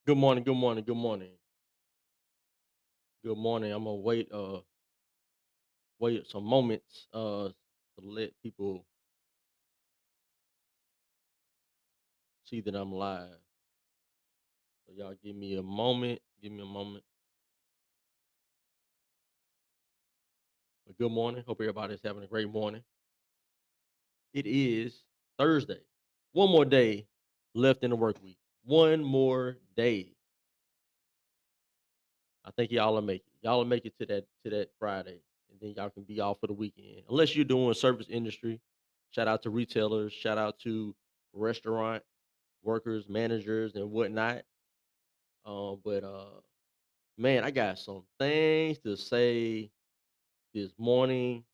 Good morning, good morning, good morning. Good morning. I'm gonna wait some moments to let people see that I'm live. So y'all give me a moment. Give me a moment. But good morning. Hope everybody's having a great morning. It is Thursday. One more day left in the work week. One more day. I think y'all will make it. Y'all will make it to that Friday. And then y'all can be off for the weekend. Unless you're doing service industry. Shout out to retailers, shout out to restaurant workers, managers, and whatnot. But man, I got some things to say this morning.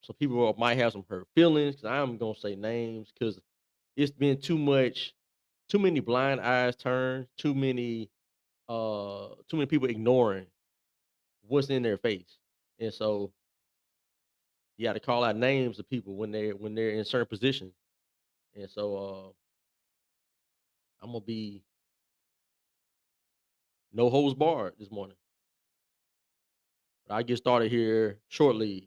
Some people might have some hurt feelings because I'm gonna say names because it's been too many blind eyes turned, too many people ignoring what's in their face, and so you got to call out names of people when they're in certain positions, and so I'm gonna be no holds barred this morning. But I get started here shortly.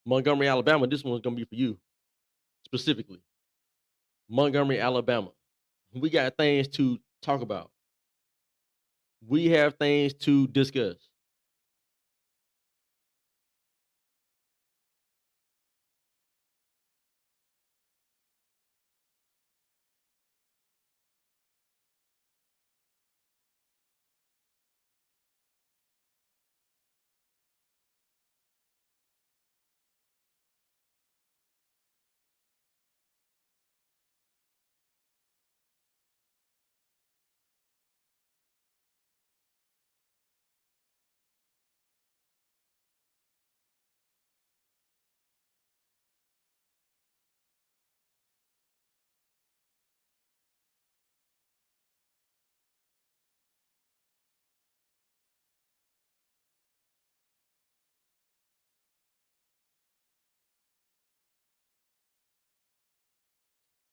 Montgomery, Alabama. This one's gonna be for you specifically. Montgomery, Alabama. We got things to talk about. We have things to discuss.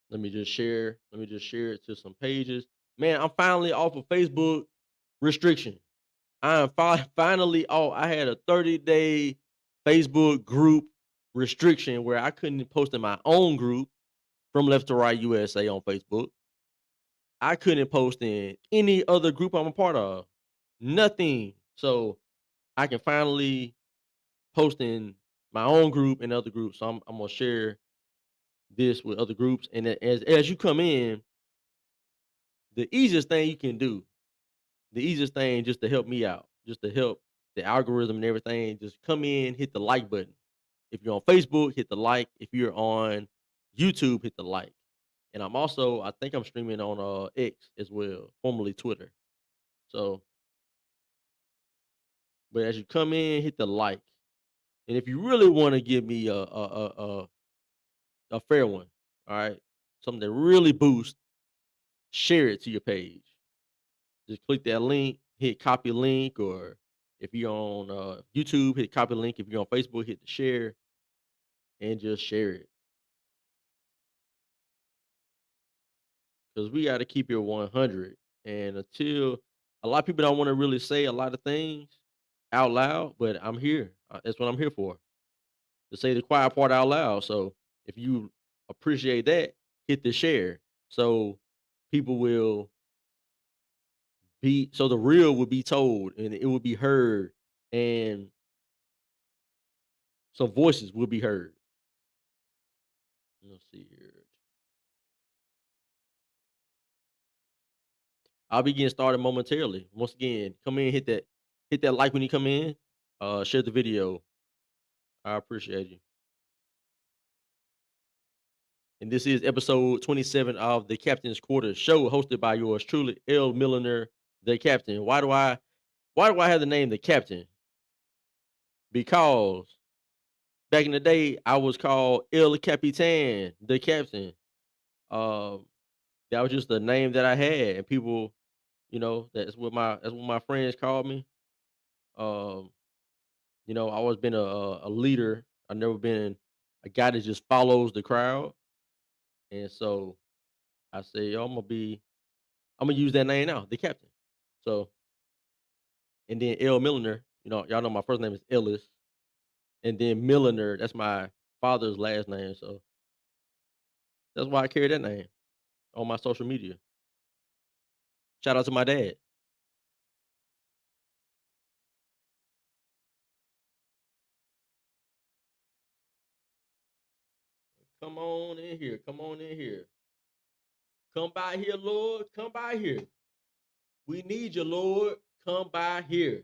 Let me just share it to some pages. Man, I'm finally off of Facebook restriction. I am finally off. I had a 30-day Facebook group restriction where I couldn't post in my own group from Left to Right USA on Facebook. I couldn't post in any other group I'm a part of. Nothing. So I can finally post in my own group and other groups. So I'm gonna share this with other groups. And as you come in, the easiest thing you can do, the easiest thing just to help me out, just to help the algorithm and everything, just come in, hit the like button. If you're on Facebook, hit the like. If you're on YouTube, hit the like. And I think I'm streaming on X as well, formerly Twitter. So, but as you come in, hit the like. And if you really want to give me a fair one, all right, something that really boosts, share it to your page. Just click that link, hit copy link, or if you're on YouTube, hit copy link. If you're on Facebook, hit the share and just share it because we got to keep it 100. And until a lot of people don't want to really say a lot of things out loud, but I'm here. That's what I'm here for, to say the quiet part out loud. So if you appreciate that, hit the share. So people will so the real will be told and it will be heard and some voices will be heard. Let's see here. I'll be getting started momentarily. Once again, come in, hit that like when you come in. Share the video. I appreciate you. And this is episode 27 of the Captain's Quarters show, hosted by yours truly, L. Milliner, the Captain. Why do I have the name the Captain? Because back in the day, I was called El Capitan, the Captain. Um, that was just the name that I had, and people, that's what my friends called me. Um, I always been a leader. I've never been a guy that just follows the crowd, and so I say, yo, I'm gonna use that name now, the Captain. So, and then L Milliner, y'all know my first name is Ellis, and then Milliner, that's my father's last name. So that's why I carry that name on my social media. Shout out to my dad. Come on in here. Come on in here. Come by here, Lord. Come by here. We need you, Lord. Come by here.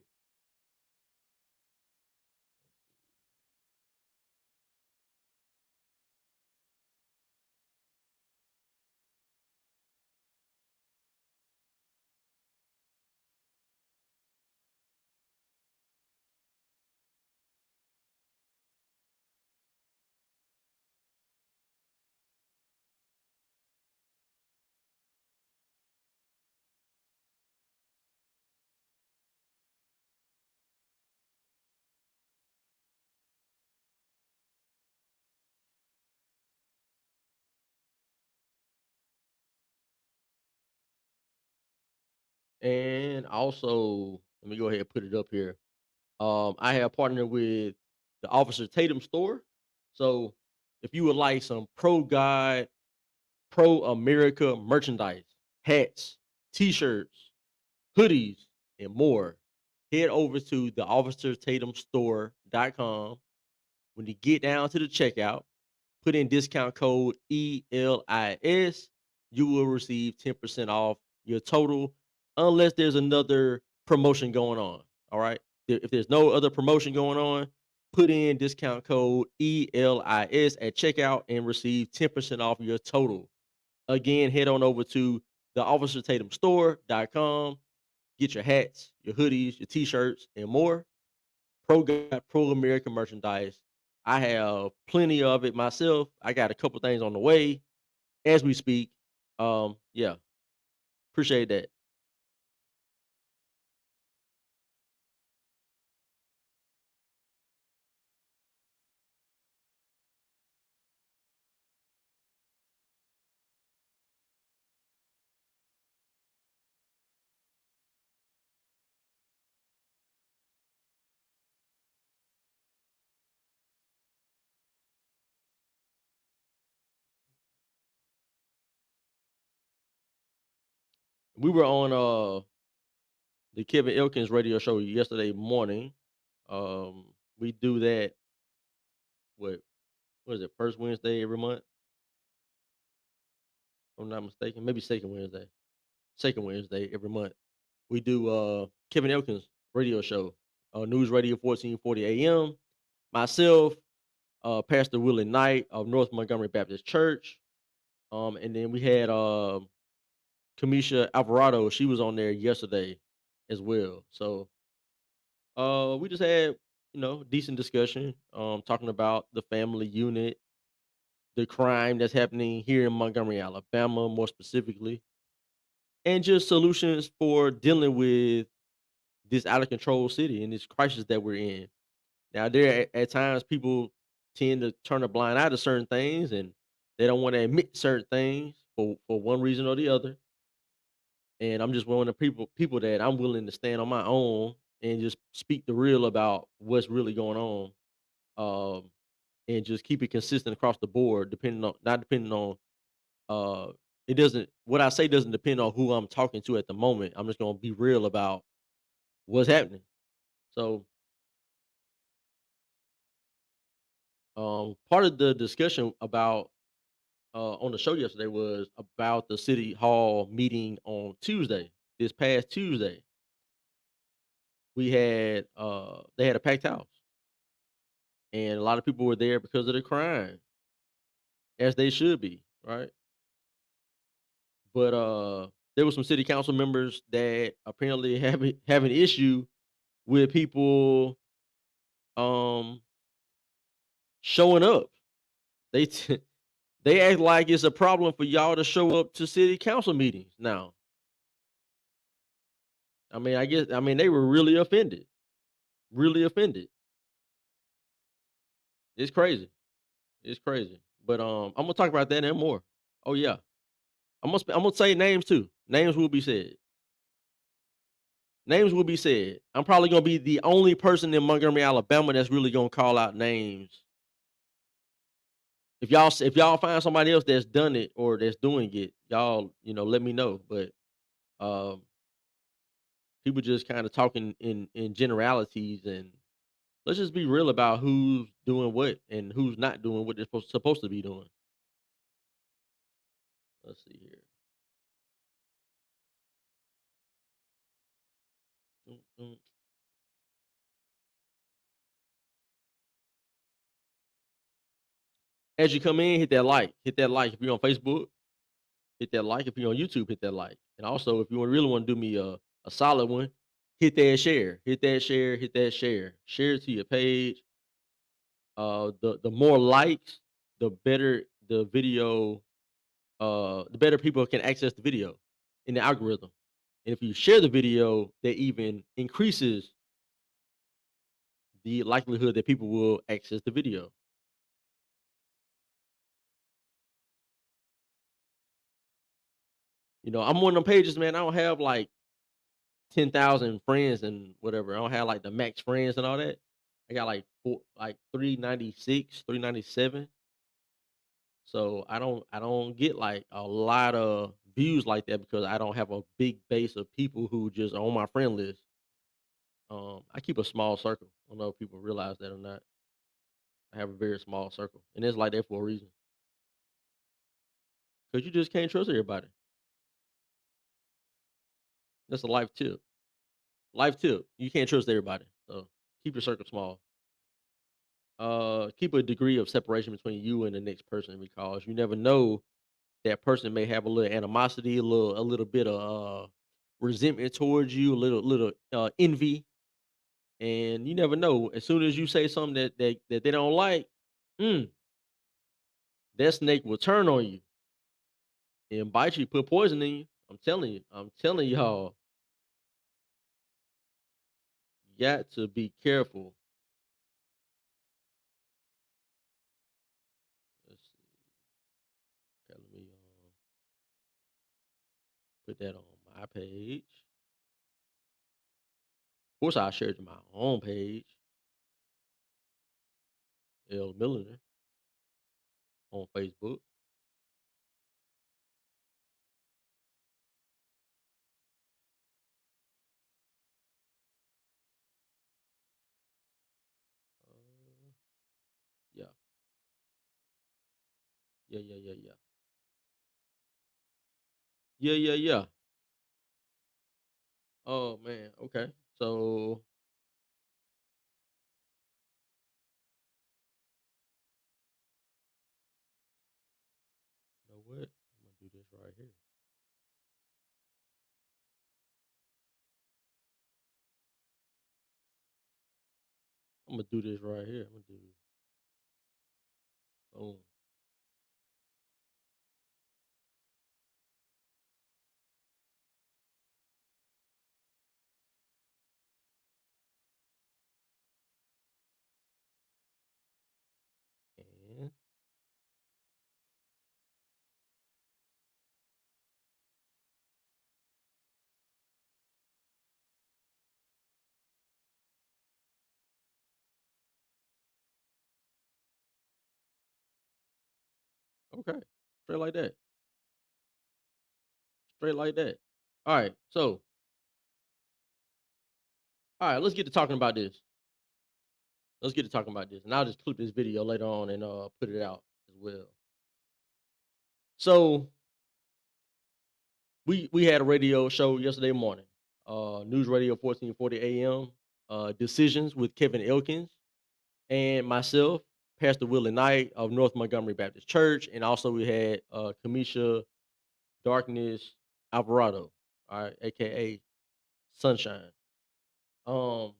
And also, let me go ahead and put it up here. I have partnered with the Officer Tatum store. So if you would like some pro God, pro America merchandise, hats, t-shirts, hoodies, and more, head over to the officertatumstore.com. When you get down to the checkout, put in discount code ELIS, you will receive 10% off your total unless there's another promotion going on. All right. If there's no other promotion going on, put in discount code ELIS at checkout and receive 10% off your total. Again, head on over to the officertatumstore.com. Get your hats, your hoodies, your t-shirts, and more. Pro God, pro American merchandise. I have plenty of it myself. I got a couple things on the way as we speak. Yeah, appreciate that. We were on the Kevin Elkins radio show yesterday morning. We do that what what is it, first Wednesday every month, if I'm not mistaken. Maybe second Wednesday. Second Wednesday every month. We do Kevin Elkins radio show. News Radio 1440 AM. Myself, Pastor Willie Knight of North Montgomery Baptist Church. And then we had Kamisha Alvarado. She was on there yesterday as well. So we just had, decent discussion, talking about the family unit, the crime that's happening here in Montgomery, Alabama, more specifically, and just solutions for dealing with this out of control city and this crisis that we're in. Now, there at times people tend to turn a blind eye to certain things, and they don't want to admit certain things for one reason or the other. And I'm just one of the people that I'm willing to stand on my own and just speak the real about what's really going on, um, and just keep it consistent across the board, depending on not depending on it doesn't what I say doesn't depend on who I'm talking to at the moment. I'm just gonna be real about what's happening. So part of the discussion about on the show yesterday was about the city hall meeting on Tuesday, this past Tuesday, we had they had a packed house, and a lot of people were there because of the crime, as they should be, right? But there were some city council members that apparently have an issue with people um showing up. They they act like it's a problem for y'all to show up to city council meetings now. I mean they were really offended. It's crazy. It's crazy. But I'm gonna talk about that and more. Oh yeah, I'm gonna say names too. Names will be said. Names will be said. I'm probably gonna be the only person in Montgomery, Alabama that's really gonna call out names. If y'all find somebody else that's done it or that's doing it, y'all, let me know. But um, people just kind of talking in generalities, and let's just be real about who's doing what and who's not doing what they're supposed to be doing. Let's see here. Mm, mm. As you come in, hit that like. Hit that like if you're on Facebook. Hit that like if you're on YouTube. Hit that like. And also, if you really want to do me a solid one, hit that share. Hit that share. Hit that share. Share it to your page. The more likes, the better the video. The better people can access the video in the algorithm. And if you share the video, that even increases the likelihood that people will access the video. I'm one of them pages, man. I don't have like 10,000 friends and whatever. I don't have like the max friends and all that. I got like 396, 397. So I don't get like a lot of views like that because I don't have a big base of people who just are on my friend list. I keep a small circle. I don't know if people realize that or not. I have a very small circle, and it's like that for a reason. Cause you just can't trust everybody. That's a life tip. Life tip. You can't trust everybody. So keep your circle small. Keep a degree of separation between you and the next person because you never know that person may have a little animosity, a little bit of resentment towards you, a little envy, and you never know. As soon as you say something that they don't like, mm, that snake will turn on you and bite you, put poison in you. I'm telling you. I'm telling y'all, you got to be careful. Let's see. Okay, let me put that on my page. Of course, I share it to my own page, L Milliner on Facebook. Uh, yeah, yeah, yeah, yeah, yeah, yeah, yeah, yeah. Oh man, okay. So you know what? I'm gonna do this right here. I'm gonna do this right here. I'm gonna do boom. And okay, straight like that. Straight like that. All right. So all right, let's get to talking about this. Let's get to talking about this, and I'll just clip this video later on and put it out as well. So We had a radio show yesterday morning. News Radio 1440 AM. Decisions with Kevin Elkins and myself, Pastor Willie Knight of North Montgomery Baptist Church, and also we had Kamisha Darkness Alvarado, all right, aka Sunshine. Um,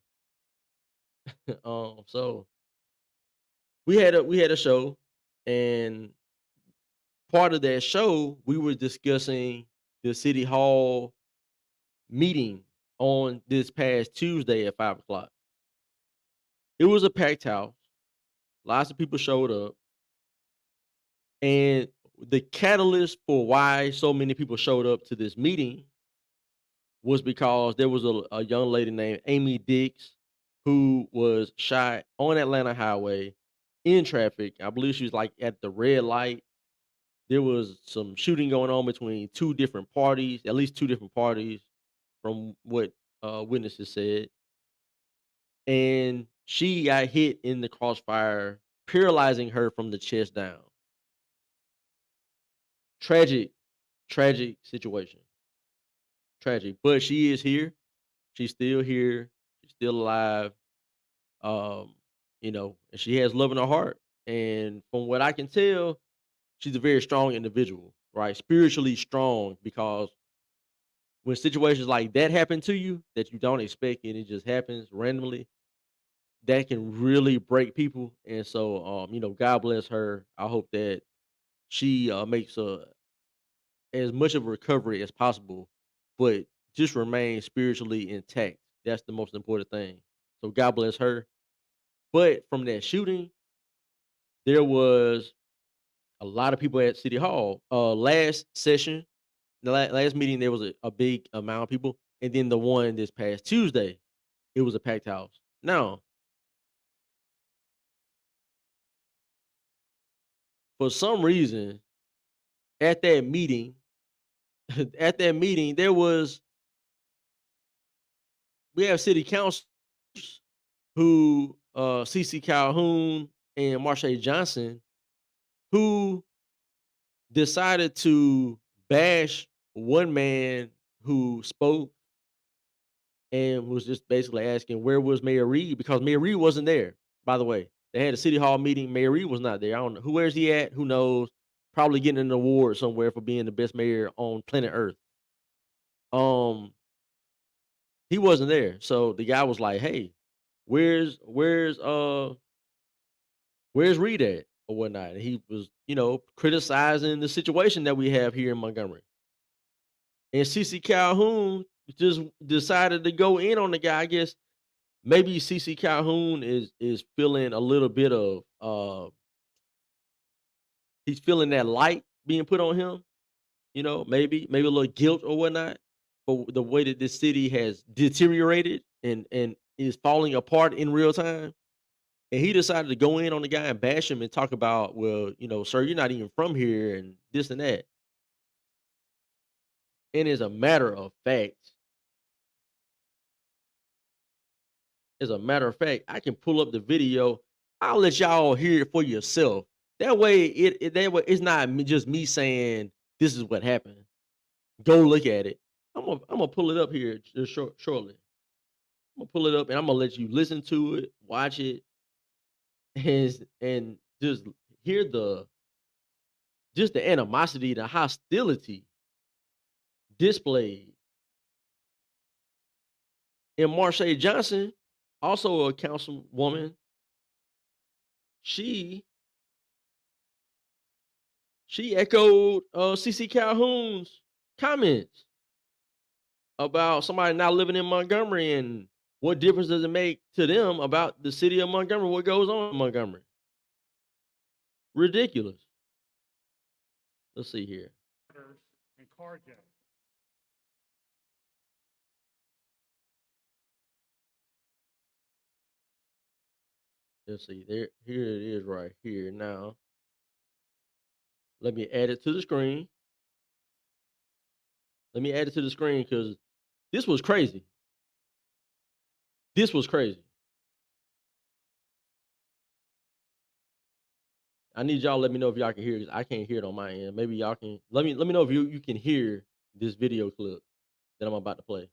so we had a show, and part of that show we were discussing the city hall meeting on this past Tuesday at 5 o'clock. It was a packed house. Lots of people showed up, and the catalyst for why so many people showed up to this meeting was because there was a young lady named Amy Dix who was shot on Atlanta Highway in traffic. I believe she was like at the red light. There was some shooting going on between two different parties, at least two different parties, from what witnesses said. And she got hit in the crossfire, paralyzing her from the chest down. Tragic, tragic situation. Tragic. But she is here. She's still here. She's still alive. Um, and she has love in her heart. And from what I can tell, she's a very strong individual, right? Spiritually strong, because when situations like that happen to you that you don't expect and it just happens randomly, that can really break people. And so, God bless her. I hope that she makes as much of a recovery as possible, but just remain spiritually intact. That's the most important thing. So God bless her. But from that shooting, there was a lot of people at City Hall. Last session, the last meeting, there was a big amount of people, and then the one this past Tuesday, it was a packed house. Now, for some reason, at that meeting, there was we have city councilors who CC Calhoun and Marsha Johnson, who decided to bash one man who spoke and was just basically asking where was Mayor Reed, because Mayor Reed wasn't there. By the way, they had a city hall meeting. Mayor Reed was not there. I don't know where's he at. Who knows? Probably getting an award somewhere for being the best mayor on planet Earth. Um, he wasn't there. So the guy was like, "Hey, where's where's Reed at or whatnot?" And he was, criticizing the situation that we have here in Montgomery. And CC Calhoun just decided to go in on the guy. I guess maybe CC Calhoun is feeling a little bit of he's feeling that light being put on him, maybe a little guilt or whatnot for the way that this city has deteriorated and is falling apart in real time. And he decided to go in on the guy and bash him and talk about, well, sir, you're not even from here and this and that. And as a matter of fact, I can pull up the video. I'll let y'all hear it for yourself. That way, it's not just me saying this is what happened. Go look at it. I'm gonna pull it up here just shortly. I'm gonna pull it up and I'm gonna let you listen to it, watch it, and just hear the animosity, the hostility displayed. And Marsha Johnson, also a councilwoman, she she echoed CC Calhoun's comments about somebody not living in Montgomery and what difference does it make to them about the city of Montgomery, what goes on in Montgomery. Ridiculous. Let's see here. And carjacking. Let's see. Here it is right here now. Let me add it to the screen. Let me add it to the screen because this was crazy. This was crazy. I need y'all to let me know if y'all can hear it. I can't hear it on my end. Maybe y'all can let me know if you can hear this video clip that I'm about to play.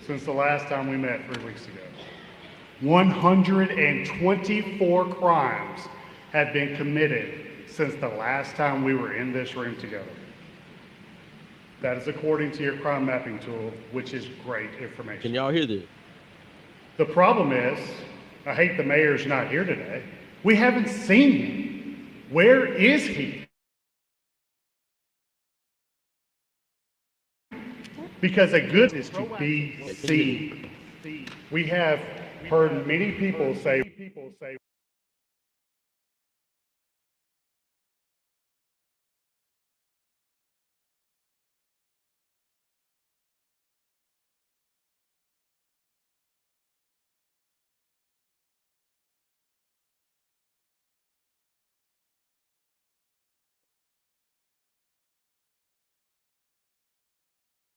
Since the last time we met 3 weeks ago, 124 crimes have been committed since the last time we were in this room together. That is according to your crime mapping tool, which is great information. Can y'all hear this? The problem is, I hate the mayor's not here today. We haven't seen him. Where is he? Because a good is to be seen. We have heard many people say,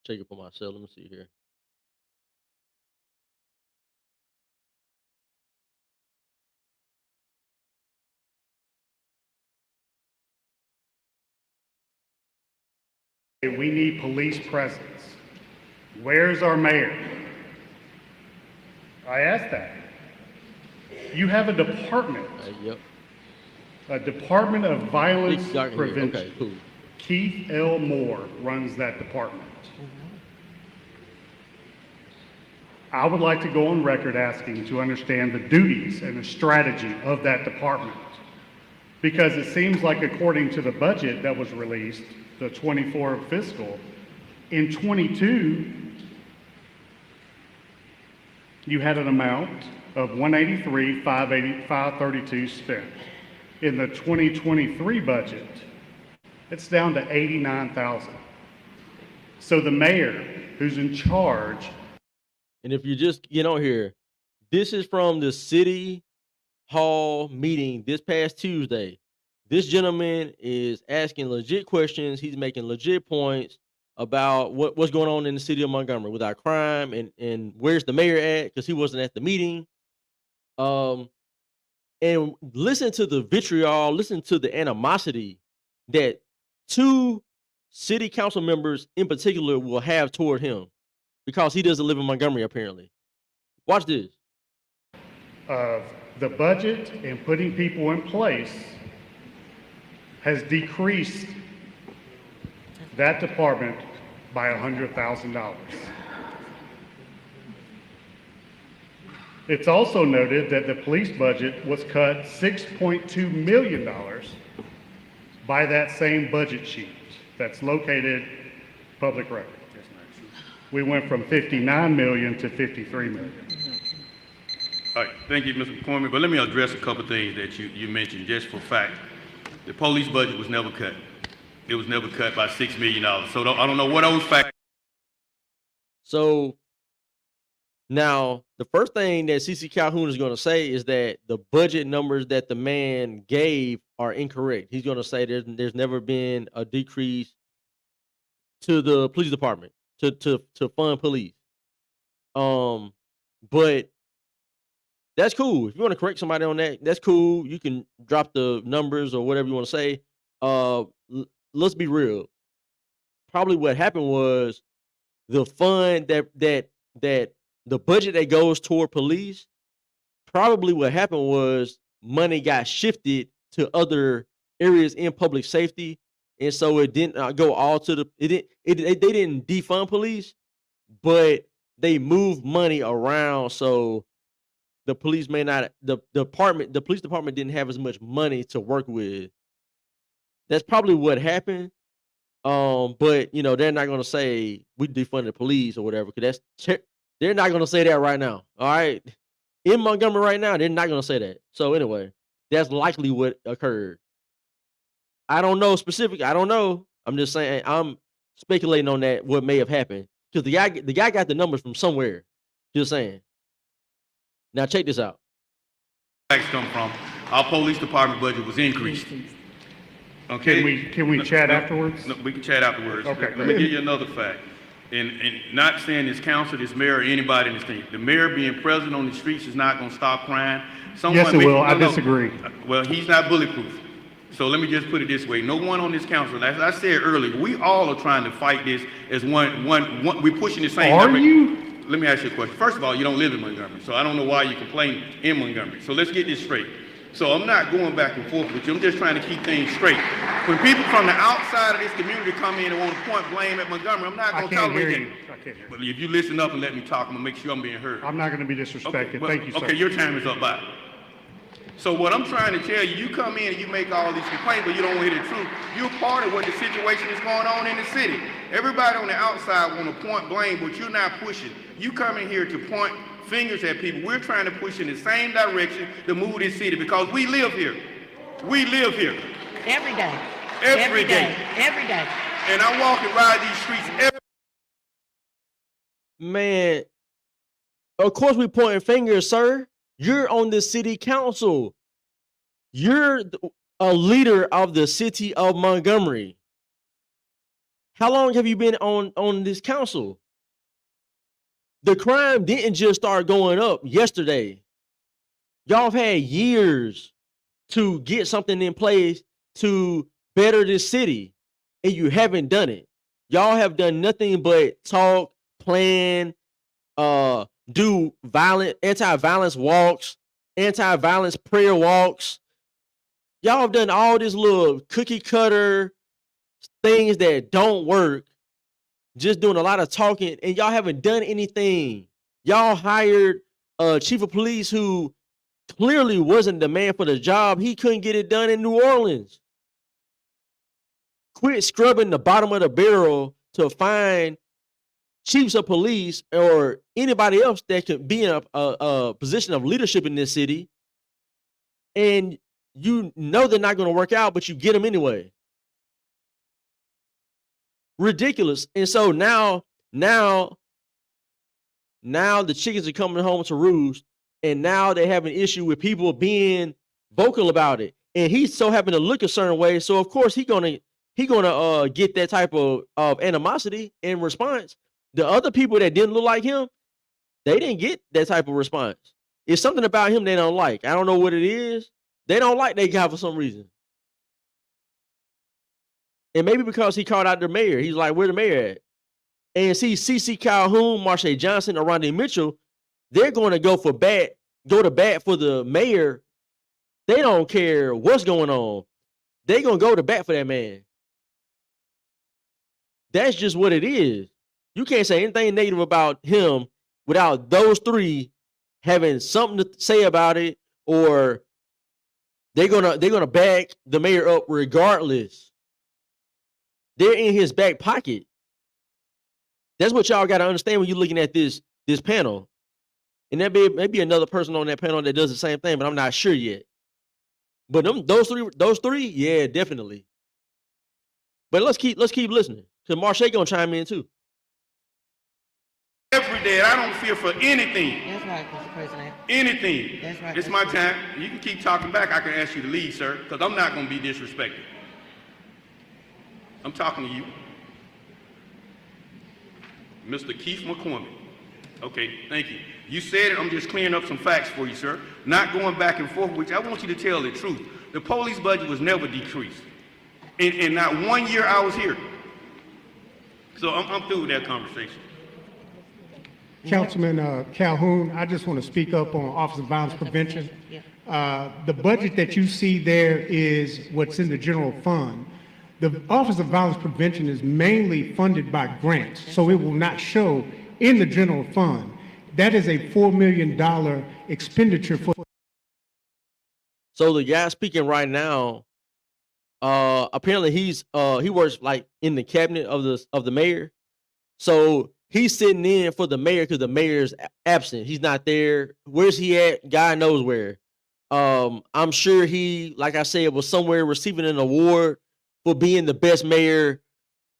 Check it for myself. Let me see here. we need police presence. Where's our mayor? I asked that. You have a department, Yep. a Department of Violence Big doc in here. Prevention. Okay, cool. Keith L. Moore runs that department. I would like to go on record asking to understand the duties and the strategy of that department. Because it seems like according to the budget that was released, the 24 fiscal, in 22, you had an amount of 183,532 spent. In the 2023 budget, it's down to 89,000. So the mayor, who's in charge. And if you just get on here, this is from the city hall meeting this past Tuesday. This gentleman is asking legit questions. He's making legit points about what's going on in the city of Montgomery with our crime and where's the mayor at, because he wasn't at the meeting. And listen to the vitriol, listen to the animosity that two city council members in particular will have toward him because he doesn't live in Montgomery, apparently. Watch this. Of the budget and putting people in place has decreased that department by $100,000. It's also noted that the police budget was cut $6.2 million by that same budget sheet that's located public record. We went from 59 million to 53 million. All right, thank you, Mr. McCormick, but let me address a couple things that you mentioned just for fact. The police budget was never cut. It was never cut by $6 million. So I don't know what those facts. So now the first thing that CC Calhoun is going to say is that the budget numbers that the man gave are incorrect. He's going to say there's never been a decrease to the police department to fund police. But that's cool. If you want to correct somebody on that, that's cool. You can drop the numbers or whatever you want to say. Let's be real. Probably what happened was the fund that the budget that goes toward police, probably what happened was money got shifted to other areas in public safety. And so it didn't go all to they didn't defund police, but they moved money around. So the police may not, the police department didn't have as much money to work with. That's probably what happened. But you know, they're not going to say we defunded police or whatever, because they're not going to say that right now. All right. In Montgomery right now, they're not going to say that. So anyway, that's likely what occurred. I don't know specific. I don't know. I'm just saying, I'm speculating on that, what may have happened. Because the guy got the numbers from somewhere. Just saying. Now check this out. Facts come from. Our police department budget was increased. Okay. Can we chat afterwards? No, we can chat afterwards. Okay. Let me give you another fact. And not saying this council, this mayor, or anybody in this thing. The mayor being present on the streets is not going to stop crime. Yes, it will. I disagree. Well, he's not bulletproof. So let me just put it this way. No one on this council, as I said earlier, we all are trying to fight this as one, we're pushing the same. Are you? Let me ask you a question. First of all, you don't live in Montgomery, so I don't know why you complain in Montgomery. So let's get this straight. So I'm not going back and forth with you. I'm just trying to keep things straight. When people from the outside of this community come in and want to point blame at Montgomery, I'm not going to tolerate that. I can't hear you. But if you listen up and let me talk, I'm going to make sure I'm being heard. I'm not going to be disrespected. Thank you, sir. Okay, your time is up. Bye. So what I'm trying to tell you, you come in and you make all these complaints, but you don't hear the truth. You're part of what the situation is going on in the city. Everybody on the outside want to point blame, but you're not pushing. You come in here to point fingers at people. We're trying to push in the same direction to move this city because we live here. We live here. Every day. Every day. Every day. And I walk and ride these streets every Man, of course we pointing fingers, sir. You're on the city council. You're a leader of the city of Montgomery. How long have you been on this council? The crime didn't just start going up yesterday. Y'all have had years to get something in place to better this city, and you haven't done it. Y'all have done nothing but talk, plan, do anti-violence walks, anti-violence prayer walks. Y'all have done all this little cookie cutter things that don't work, just doing a lot of talking, and y'all haven't done anything. Y'all hired a chief of police who clearly wasn't the man for the job. He couldn't get it done in New Orleans. Quit scrubbing the bottom of the barrel to find chiefs of police or anybody else that could be in a position of leadership in this city, and you know they're not going to work out, but you get them anyway. Ridiculous. And so now the chickens are coming home to roost, and now they have an issue with people being vocal about it. And he's so happen to look a certain way, so of course he's gonna get that type of animosity in response. The other people that didn't look like him, they didn't get that type of response. It's something about him they don't like. I don't know what it is. They don't like that guy for some reason. And maybe because he called out the mayor. He's like, where the mayor at? And see, CC Calhoun, Marsha Johnson, or Rodney Mitchell, they're going to go to bat for the mayor. They don't care what's going on. They're going to go to bat for that man. That's just what it is. You can't say anything negative about him without those three having something to say about it, or they're gonna back the mayor up regardless. They're in his back pocket. That's what y'all got to understand when you're looking at this panel. And there may be another person on that panel that does the same thing, but I'm not sure yet. But those three, yeah, definitely. But let's keep listening, because Marsha gonna chime in too. every day. I don't fear for anything. That's right, Mr. President. Anything. That's right. It's my time. You can keep talking back. I can ask you to leave, sir, because I'm not going to be disrespected. I'm talking to you. Mr. Keith McCormick. Okay, thank you. You said it. I'm just clearing up some facts for you, sir. Not going back and forth, which I want you to tell the truth. The police budget was never decreased. And not 1 year I was here. So I'm through with that conversation. Councilman Calhoun, I just want to speak up on Office of Violence Prevention. The budget that you see there is what's in the general fund. The Office of Violence Prevention is mainly funded by grants, so it will not show in the general fund. That is a $4 million expenditure for. So the guy speaking right now, apparently he works like in the cabinet of the mayor. So he's sitting in for the mayor because the mayor's absent. He's not there. Where's he at? God knows where. I'm sure he, like I said, was somewhere receiving an award for being the best mayor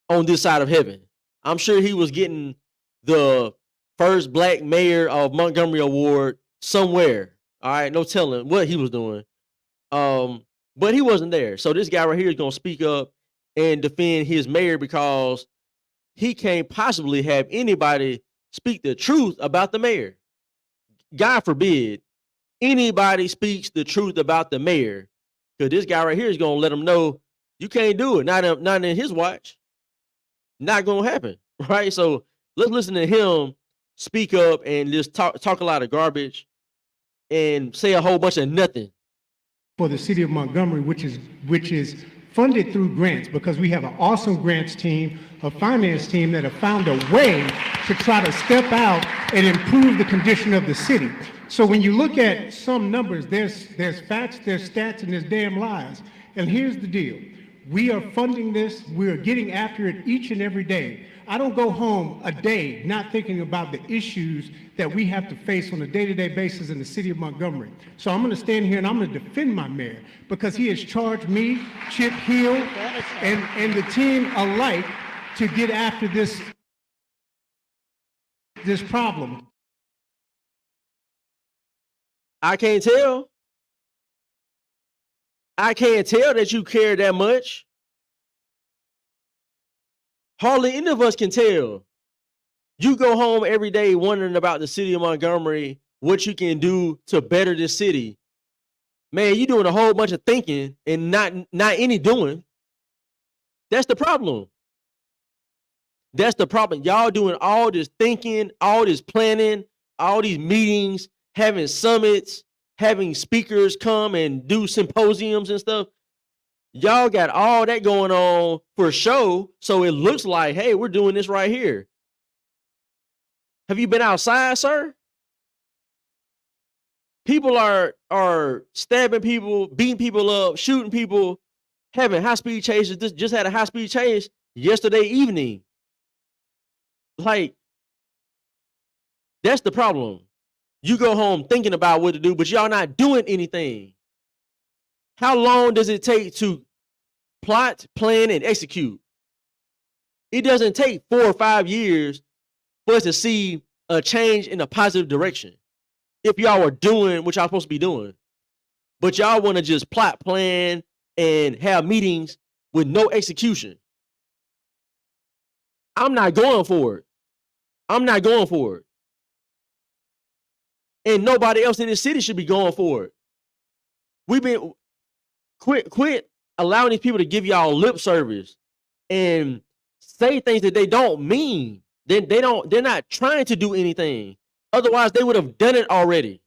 on this side of heaven. I'm sure he was getting the first black mayor of Montgomery award somewhere. All right, no telling what he was doing. But he wasn't there. So this guy right here is going to speak up and defend his mayor because he can't possibly have anybody speak the truth about the mayor. God forbid anybody speaks the truth about the mayor. Because this guy right here is gonna let him know you can't do it. Not in his watch. Not gonna happen, right? So let's listen to him speak up and just talk a lot of garbage and say a whole bunch of nothing. For the city of Montgomery, which is funded through grants, because we have an awesome grants team, a finance team that have found a way to try to step out and improve the condition of the city. So when you look at some numbers, there's facts, there's stats, and there's damn lies. And here's the deal. We are funding this. We are getting after it each and every day. I don't go home a day not thinking about the issues that we have to face on a day-to-day basis in the city of Montgomery. So I'm going to stand here and I'm going to defend my mayor because he has charged me, Chip Hill, and the team alike to get after this problem. I can't tell. I can't tell that you care that much. Hardly any of us can tell. You go home every day wondering about the city of Montgomery, what you can do to better this city. Man, you're doing a whole bunch of thinking and not any doing. That's the problem. That's the problem. Y'all doing all this thinking, all this planning, all these meetings, having summits, having speakers come and do symposiums and stuff. Y'all got all that going on for show, so it looks like, hey, we're doing this right here. Have you been outside, sir? People are stabbing people, beating people up, shooting people, having high-speed chases. Just had a high-speed chase yesterday evening. Like, that's the problem. You go home thinking about what to do, but y'all not doing anything. How long does it take to plot, plan, and execute? It doesn't take 4 or 5 years for us to see a change in a positive direction. If y'all are doing what y'all supposed to be doing, but y'all want to just plot, plan, and have meetings with no execution. I'm not going for it. I'm not going for it. And nobody else in this city should be going for it. We've been quit allowing these people to give y'all lip service and say things that they don't mean. They're not trying to do anything. Otherwise, they would have done it already.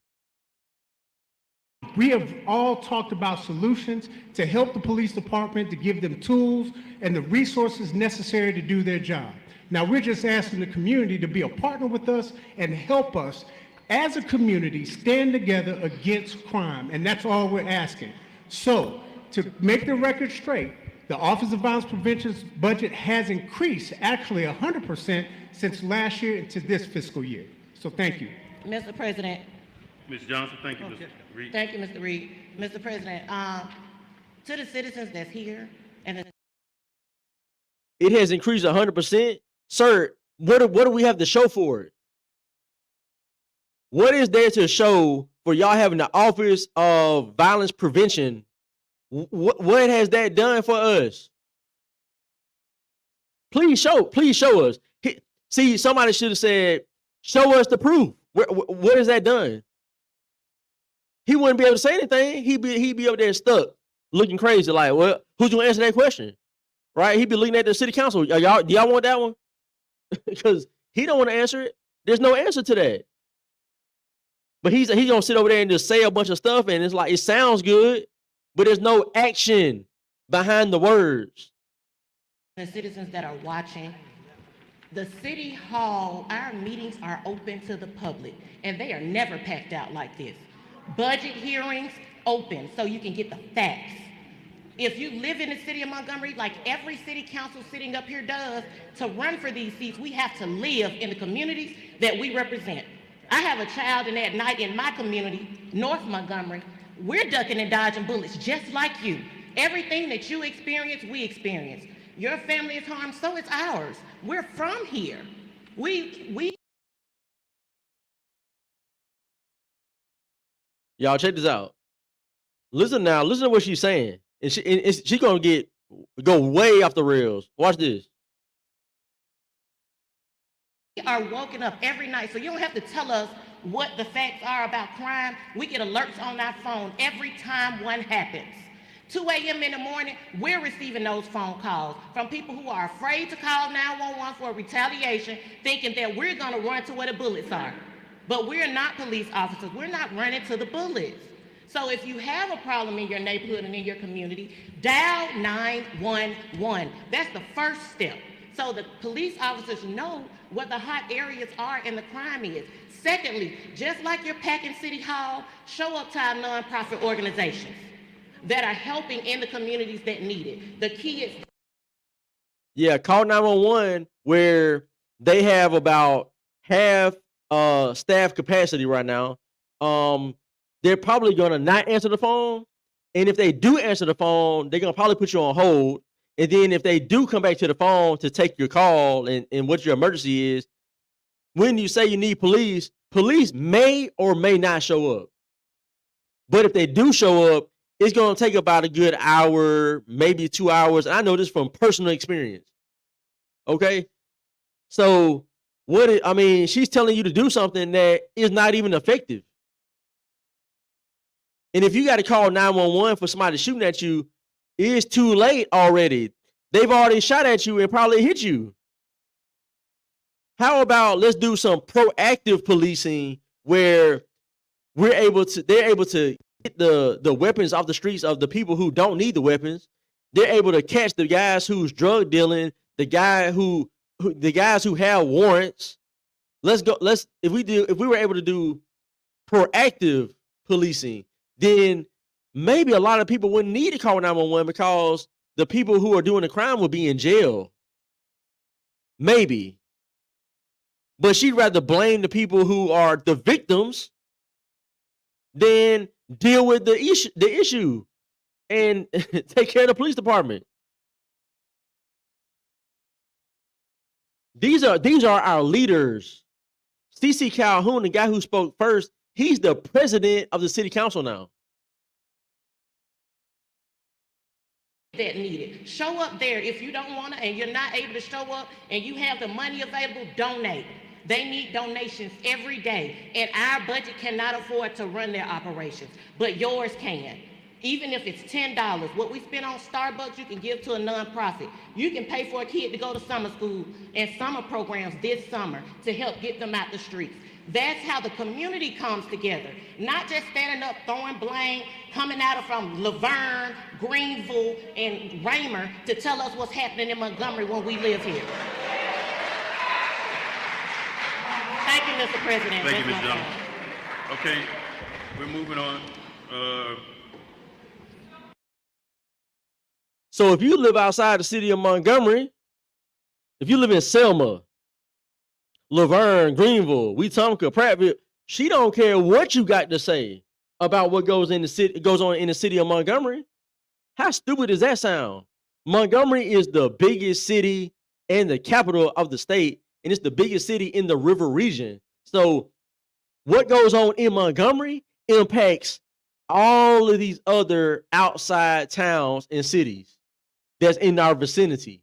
We have all talked about solutions to help the police department, to give them tools and the resources necessary to do their job. Now, we're just asking the community to be a partner with us and help us as a community stand together against crime, and that's all we're asking. So, to make the record straight, the Office of Violence Prevention's budget has increased actually 100% since last year into this fiscal year. So thank you. Mr. President. Ms. Johnson, thank you, Mr. Reed. Thank you, Mr. Reed. Mr. President, to the citizens that's here and It has increased 100%. Sir, what do we have to show for it? What is there to show for y'all having the Office of Violence Prevention? What has that done for us? Please show us. See, somebody should have said, show us the proof. What has that done? He wouldn't be able to say anything. He'd be up there stuck, looking crazy, like, well, who's gonna answer that question? Right? He'd be looking at the city council. Do y'all want that one? Because he don't want to answer it. There's no answer to that. But he's gonna sit over there and just say a bunch of stuff, and it's like it sounds good, but there's no action behind the words. the citizens that are watching, the city hall, our meetings are open to the public, and they are never packed out like this. Budget hearings open so you can get the facts. If you live in the city of Montgomery, like every city council sitting up here does, to run for these seats, we have to live in the communities that we represent. I have a child and at night in my community, North Montgomery, we're ducking and dodging bullets just like you. Everything that you experience, we experience. Your family is harmed, so is ours. We're from here. Y'all check this out. Listen now, listen to what she's saying. And she's gonna go way off the rails. Watch this. We are woken up every night, so you don't have to tell us what the facts are about crime. We get alerts on our phone every time one happens. 2 a.m. in the morning, we're receiving those phone calls from people who are afraid to call 911 for retaliation, thinking that we're gonna run to where the bullets are. But we're not police officers. We're not running to the bullets. So if you have a problem in your neighborhood and in your community, dial 911. That's the first step. So the police officers know what the hot areas are and the crime is. Secondly, just like you're packing City Hall, show up to our nonprofit organizations that are helping in the communities that need it. The kids. Yeah, call 911 where they have about half staff capacity right now. They're probably gonna not answer the phone, and if they do answer the phone, they're gonna probably put you on hold. And then if they do come back to the phone to take your call and what your emergency is, when you say you need police, police may or may not show up. But if they do show up, it's gonna take about a good hour, maybe 2 hours. I know this from personal experience. Okay, so she's telling you to do something that is not even effective. And if you got to call 911 for somebody shooting at you, it's too late already. They've already shot at you and probably hit you. How about let's do some proactive policing where they're able to get the weapons off the streets of the people who don't need the weapons. They're able to catch the guys who's drug dealing, the guys who have warrants. If we were able to do proactive policing, then maybe a lot of people wouldn't need to call 911 because the people who are doing the crime would be in jail. Maybe. But she'd rather blame the people who are the victims than deal with the issue and take care of the police department. These are our leaders. C.C. Calhoun, the guy who spoke first, he's the president of the city council now. That need it. Show up there. If you don't want to and you're not able to show up and you have the money available, donate. They need donations every day, and our budget cannot afford to run their operations, but yours can. Even if it's $10, what we spend on Starbucks, you can give to a nonprofit. You can pay for a kid to go to summer school and summer programs this summer to help get them out the streets. That's how the community comes together, not just standing up, throwing blame, coming out of from Laverne, Greenville, and Raymer to tell us what's happening in Montgomery when we live here. Thank you, Mr. President. Thank you, That's Ms. my Jones. time. Okay, we're moving on. So if you live outside the city of Montgomery, if you live in Selma, Laverne, Greenville, Wetumpka, Prattville, she don't care what you got to say about what goes on in the city of Montgomery. How stupid does that sound? Montgomery is the biggest city and the capital of the state, and it's the biggest city in the river region. So what goes on in Montgomery impacts all of these other outside towns and cities that's in our vicinity.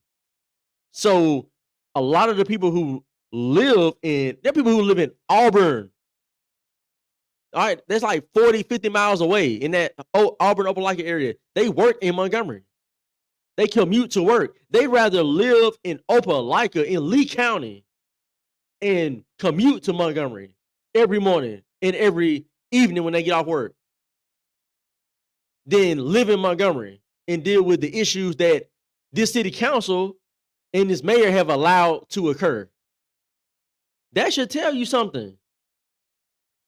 So a lot of the people who live in Auburn. All right, that's like 40, 50 miles away in that Auburn, Opelika area. They work in Montgomery. They commute to work. They rather live in Opelika in Lee County and commute to Montgomery every morning and every evening when they get off work than live in Montgomery and deal with the issues that this city council and this mayor have allowed to occur. That should tell you something.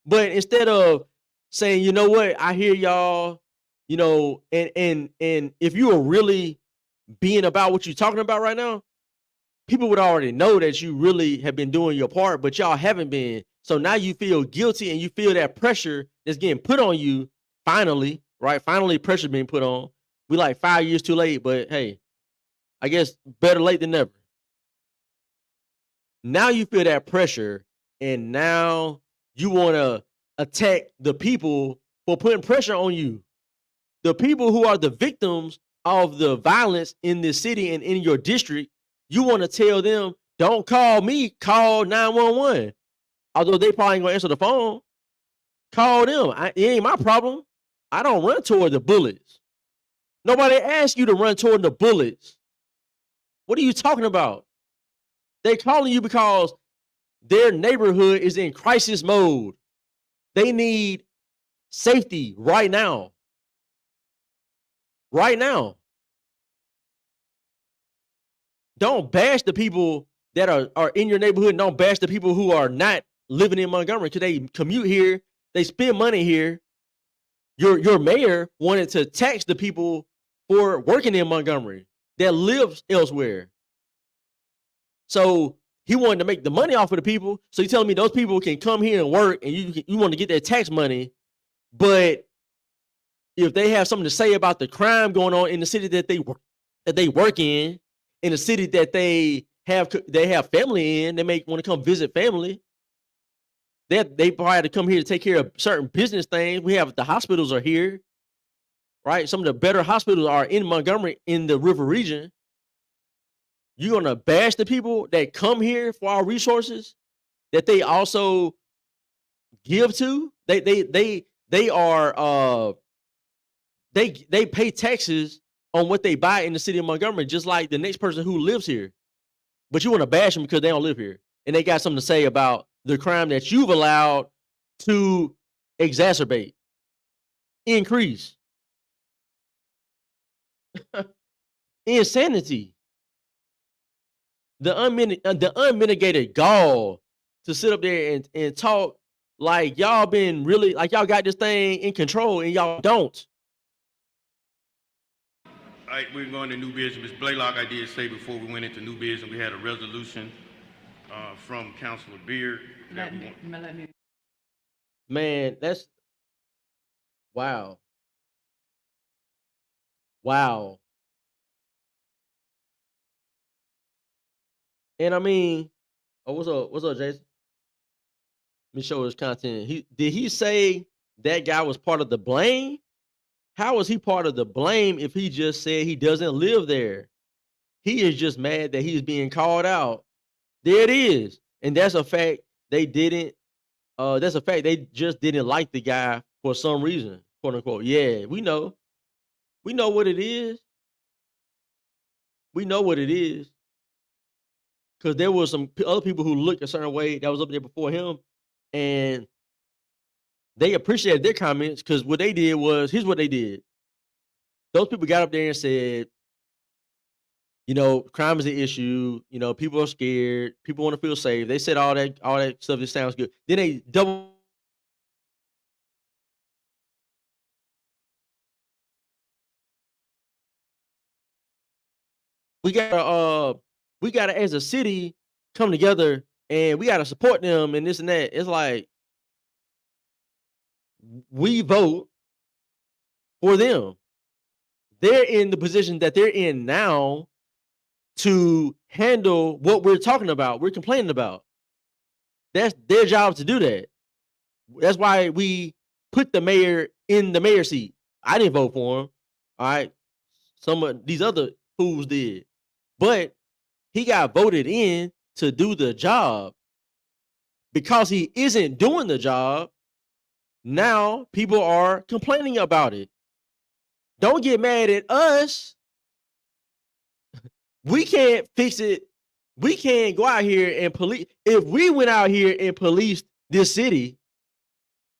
But instead of saying, you know what, I hear y'all, you know, and if you are really being about what you're talking about right now, people would already know that you really have been doing your part, but y'all haven't been. So now you feel guilty and you feel that pressure that's getting put on you finally, right? Finally, pressure being put on. We like 5 years too late, but hey, I guess better late than never. Now you feel that pressure, and now you want to attack the people for putting pressure on you. The people who are the victims of the violence in this city and in your district, you want to tell them, don't call me, call 911. Although they probably ain't going to answer the phone. Call them. It ain't my problem. I don't run toward the bullets. Nobody asked you to run toward the bullets. What are you talking about? They calling you because their neighborhood is in crisis mode. They need safety right now. Right now. Don't bash the people that are in your neighborhood. Don't bash the people who are not living in Montgomery because they commute here. They spend money here. Your mayor wanted to tax the people for working in Montgomery that lives elsewhere. So he wanted to make the money off of the people. So you telling me those people can come here and work and you want to get their tax money, but if they have something to say about the crime going on in the city that they work in the city that they have family in, they may want to come visit family. They probably have to come here to take care of certain business things. We have the hospitals are here, right? Some of the better hospitals are in Montgomery in the river region. You're gonna bash the people that come here for our resources that they also give to. They pay taxes on what they buy in the city of Montgomery, just like the next person who lives here. But you want to bash them because they don't live here and they got something to say about the crime that you've allowed to exacerbate, increase. Insanity. The unmitigated gall to sit up there and talk like y'all been really, like y'all got this thing in control and y'all don't. All right, we're going to new business. Ms. Blaylock, I did say before we went into new business, we had a resolution from Councilor Beard. Man, that's wow. Wow. And I mean, oh, what's up, Jason? Let me show his content. Did he say that guy was part of the blame? How was he part of the blame if he just said he doesn't live there? He is just mad that he's being called out. There it is. And that's a fact. They didn't, that's a fact. They just didn't like the guy for some reason, quote unquote. Yeah, we know. We know what it is. We know what it is. Because there was some other people who looked a certain way that was up there before him. And they appreciated their comments because what they did was, here's what they did. Those people got up there and said, you know, crime is an issue. You know, people are scared. People want to feel safe. They said all that stuff that sounds good. Then they double. We gotta as a city come together and we gotta support them and this and that. It's like we vote for them. They're in the position that they're in now to handle what we're talking about, we're complaining about. That's their job to do that. That's why we put the mayor in the mayor seat. I didn't vote for him. All right. Some of these other fools did. But he got voted in to do the job. Because he isn't doing the job, now people are complaining about it. Don't get mad at us. We can't fix it. We can't go out here and police. If we went out here and policed this city,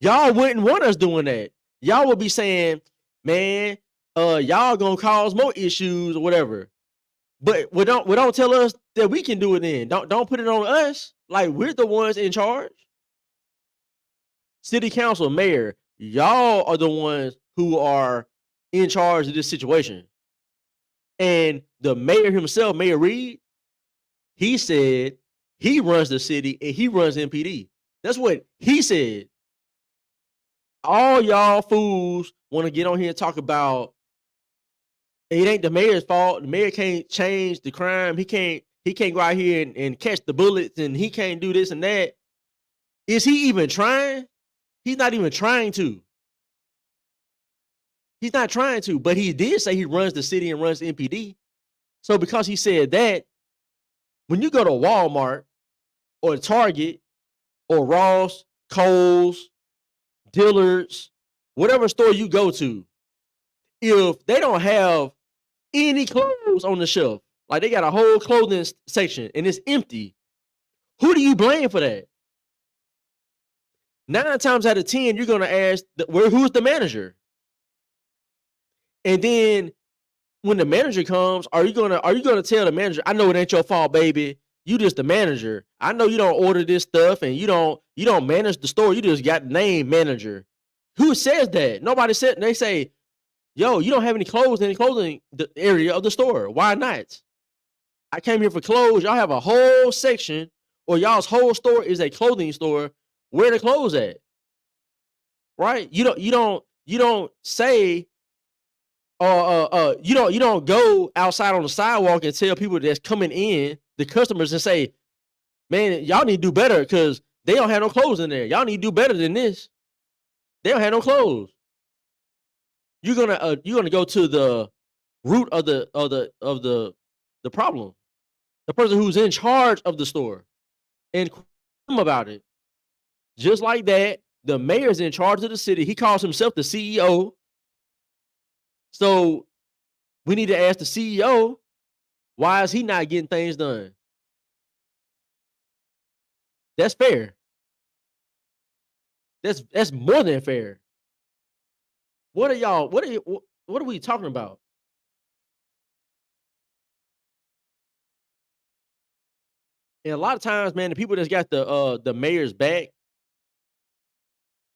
y'all wouldn't want us doing that. Y'all would be saying, man, y'all gonna cause more issues or whatever. But don't tell us that we can do it then. Don't put it on us. Like we're the ones in charge. City council, mayor, y'all are the ones who are in charge of this situation. And the mayor himself, Mayor Reed, he said he runs the city and he runs MPD. That's what he said. All y'all fools want to get on here and talk about it ain't the mayor's fault. The mayor can't change the crime. He can't go out here and catch the bullets and he can't do this and that. Is he even trying? He's not even trying to. He's not trying to, but he did say he runs the city and runs MPD. So because he said that, when you go to Walmart or Target or Ross, Kohl's, Dillard's, whatever store you go to, if they don't have any clothes on the shelf, like they got a whole clothing section and it's empty, who do you blame for that? 9 times out of 10, you're gonna ask, who's the manager? And then when the manager comes, are you gonna tell the manager, I know it ain't your fault, baby. You just the manager. I know you don't order this stuff and you don't manage the store. You just got the name manager. Who says that? Nobody said. They say, yo, you don't have any clothes in the clothing area of the store. Why not? I came here for clothes. Y'all have a whole section, or y'all's whole store is a clothing store. Where the clothes at? Right? You don't say, you don't go outside on the sidewalk and tell people that's coming in, the customers, and say, man, y'all need to do better because they don't have no clothes in there. Y'all need to do better than this. They don't have no clothes. You're gonna go to the root of the problem, the person who's in charge of the store, and them about it. Just like that, the mayor's in charge of the city. He calls himself the CEO. So we need to ask the CEO, why is he not getting things done? That's fair. That's more than fair. What are we talking about? And a lot of times, man, the people that's got the mayor's back,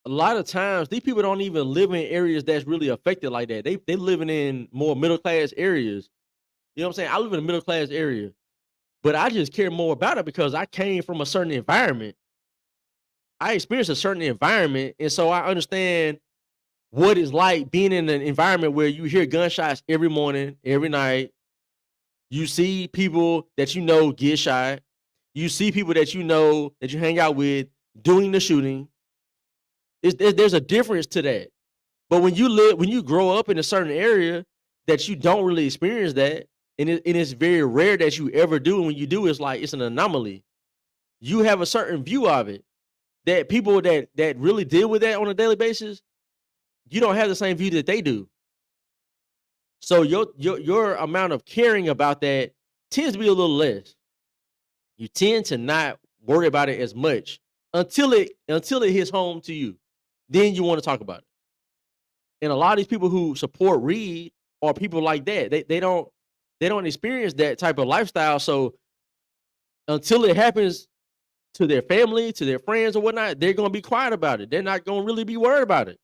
a lot of times these people don't even live in areas that's really affected like that. They living in more middle class areas. You know what I'm saying? I live in a middle class area, but I just care more about it because I came from a certain environment. I experienced a certain environment, and so I understand what it's like being in an environment where you hear gunshots every morning, every night. You see people that you know get shot. You see people that you know that you hang out with doing the shooting. There's a difference to that. But when you grow up in a certain area that you don't really experience that, and it's very rare that you ever do, and when you do, it's like it's an anomaly. You have a certain view of it that people that really deal with that on a daily basis, you don't have the same view that they do. So your amount of caring about that tends to be a little less. You tend to not worry about it as much until it hits home to you. Then you want to talk about it. And a lot of these people who support Reed are people like that. They don't experience that type of lifestyle. So until it happens to their family, to their friends or whatnot, they're gonna be quiet about it. They're not gonna really be worried about it.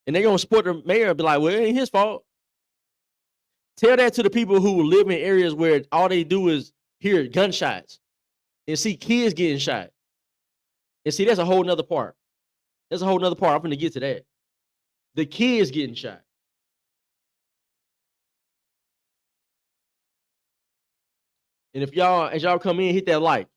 And they're gonna support the mayor and be like, well, it ain't his fault. Tell that to the people who live in areas where all they do is hear gunshots and see kids getting shot. And see, that's a whole nother part. That's a whole nother part. I'm gonna get to that. The kids getting shot. And as y'all come in, hit that like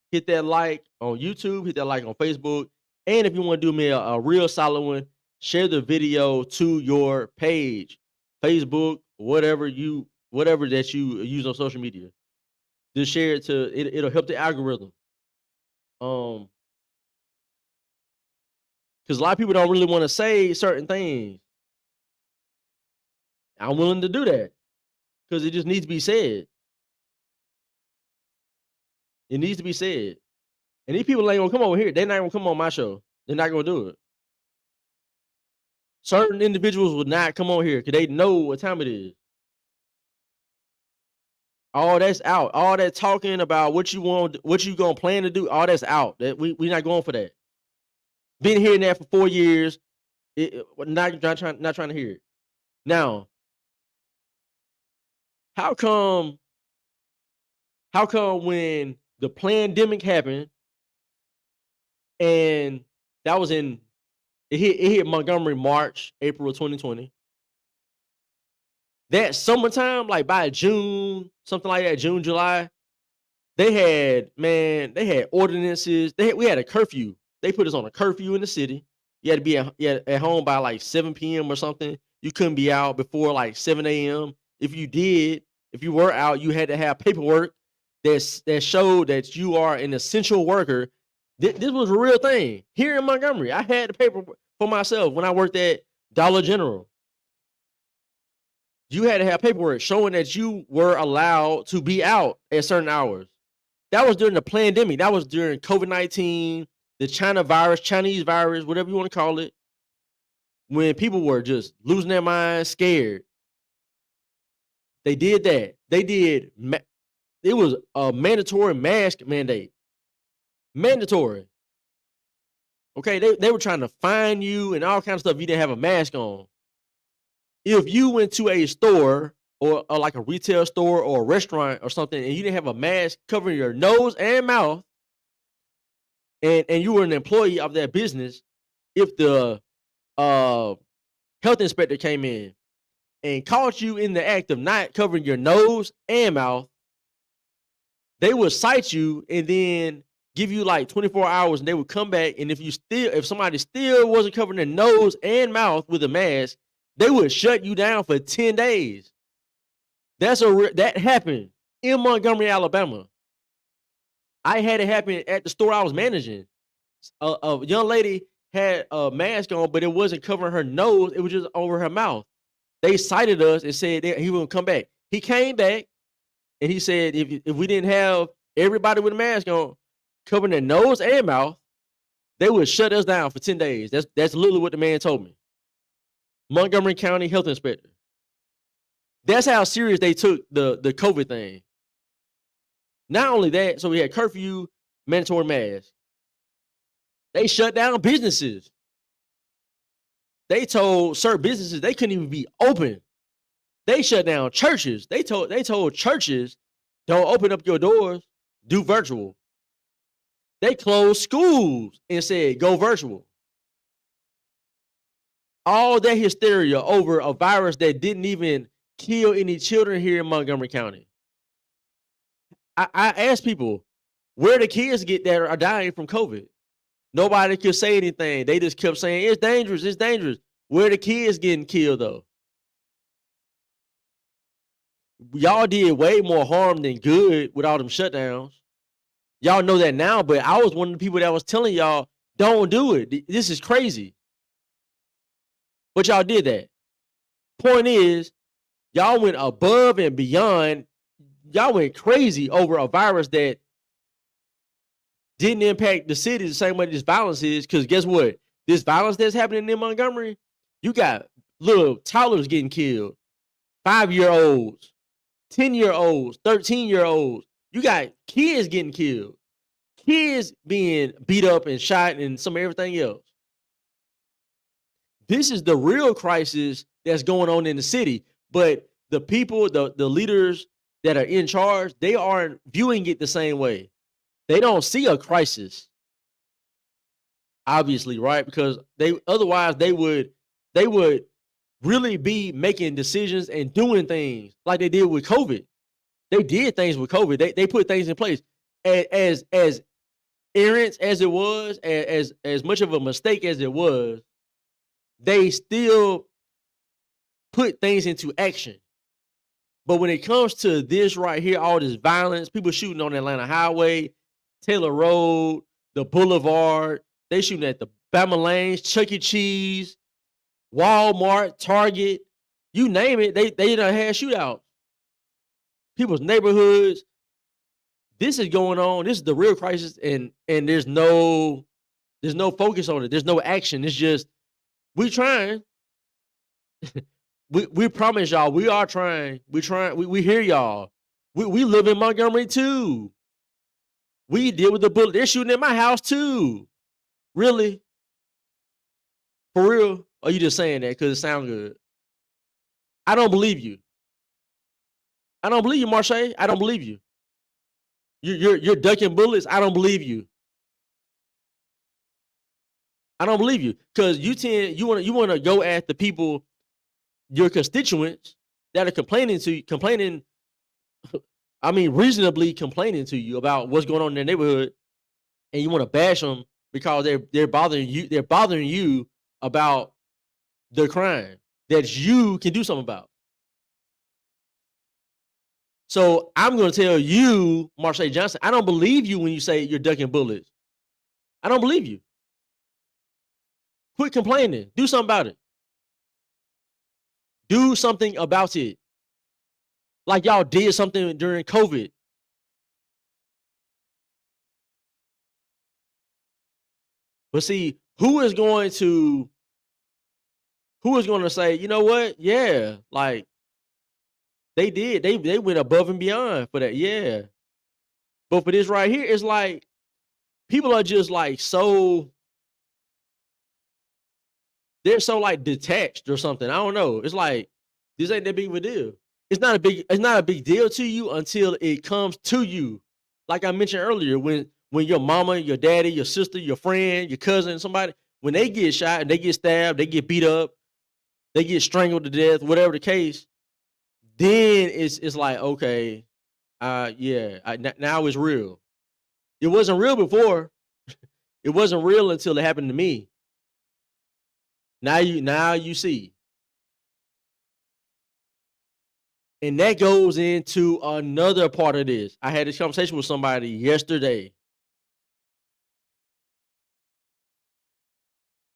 on YouTube, hit that like on Facebook. And if you want to do me a real solid one, share the video to your page, Facebook, whatever that you use on social media. Just share it it'll help the algorithm. Because a lot of people don't really want to say certain things. I'm willing to do that because it just needs to be said. It needs to be said. And these people ain't gonna come over here. They're not gonna come on my show. They're not gonna do it. Certain individuals would not come on here because they know what time it is. All that's out. All that talking about what you want, what you gonna plan to do, all that's out. That we not going for that. Been hearing that for 4 years. Not trying to hear it. Now, how come when the pandemic happened and that was it hit Montgomery March, April of 2020. That summertime, like by June, something like that, June, July, they had ordinances. We had a curfew. They put us on a curfew in the city. You had to be at home by like 7 p.m. or something. You couldn't be out before like 7 a.m. If you were out, you had to have paperwork that showed that you are an essential worker. This was a real thing. Here in Montgomery, I had the paper for myself when I worked at Dollar General. You had to have paperwork showing that you were allowed to be out at certain hours. That was during the pandemic. That was during COVID-19, the Chinese virus, whatever you want to call it, when people were just losing their minds, scared. They did that. It was a mandatory mask mandate. Mandatory. Okay, they were trying to fine you and all kinds of stuff if you didn't have a mask on. If you went to a store or like a retail store or a restaurant or something and you didn't have a mask covering your nose and mouth, and you were an employee of that business, if the health inspector came in and caught you in the act of not covering your nose and mouth, they would cite you and then give you like 24 hours, and they would come back, and if somebody still wasn't covering their nose and mouth with a mask, they would shut you down for 10 days. That happened in Montgomery, Alabama. I had it happen at the store I was managing. A young lady had a mask on, but it wasn't covering her nose, it was just over her mouth. They cited us and said that he wouldn't come back. He came back and he said if we didn't have everybody with a mask on covering their nose and mouth, they would shut us down for 10 days. That's literally what the man told me. Montgomery County Health Inspector. That's how serious they took the COVID thing. Not only that, so we had curfew, mandatory mask. They shut down businesses. They told certain businesses they couldn't even be open. They shut down churches. They told churches, don't open up your doors, do virtual. They closed schools and said, go virtual. All that hysteria over a virus that didn't even kill any children here in Montgomery County. I asked people, where the kids get that are dying from COVID? Nobody could say anything. They just kept saying, it's dangerous, it's dangerous. Where the kids getting killed, though? Y'all did way more harm than good with all them shutdowns. Y'all know that now, but I was one of the people that was telling y'all, don't do it. This is crazy. But y'all did that. Point is, y'all went above and beyond. Y'all went crazy over a virus that didn't impact the city the same way this violence is. Because guess what? This violence that's happening in Montgomery, you got little toddlers getting killed, 5-year-olds, 10-year-olds, 13-year-olds. You got kids getting killed, kids being beat up and shot and some everything else. This is the real crisis that's going on in the city. But the people, the leaders that are in charge, they aren't viewing it the same way. They don't see a crisis, obviously, right? Because otherwise they would really be making decisions and doing things like they did with COVID. They did things with COVID. They put things in place. As errant as it was, as much of a mistake as it was, they still put things into action. But when it comes to this right here, all this violence, people shooting on the Atlanta Highway, Taylor Road, the Boulevard, they shooting at the Bama Lanes, Chuck E. Cheese, Walmart, Target, you name it, they done had shootouts. People's neighborhoods. This is going on. This is the real crisis, and there's no focus on it. There's no action. It's just we trying. we promise y'all we are trying. We trying. We hear y'all. We live in Montgomery too. We deal with the bullet. They're shooting at my house too. Really? For real? Or you just saying that because it sounds good? I don't believe you. I don't believe you, Marche. I don't believe you. You're ducking bullets. I don't believe you. I don't believe you because you want to go at the people, your constituents that are complaining. I mean, reasonably complaining to you about what's going on in their neighborhood, and you want to bash them because they're bothering you. They're bothering you about the crime that you can do something about. So I'm going to tell you, Marche Johnson, I don't believe you when you say you're ducking bullets. I don't believe you. Quit complaining. Do something about it. Do something about it. Like y'all did something during COVID. But see, who is going to say, you know what? Yeah, like they did. They went above and beyond for that. Yeah. But for this right here, it's like people are just like they're so like detached or something. I don't know. It's like this ain't that big of a deal. It's not a big deal to you until it comes to you. Like I mentioned earlier, when your mama, your daddy, your sister, your friend, your cousin, somebody, when they get shot and they get stabbed, they get beat up, they get strangled to death, whatever the case, then it's like, okay, yeah, now it's real. It wasn't real before. It wasn't real until it happened to me. Now you see. And that goes into another part of this. I had this conversation with somebody yesterday.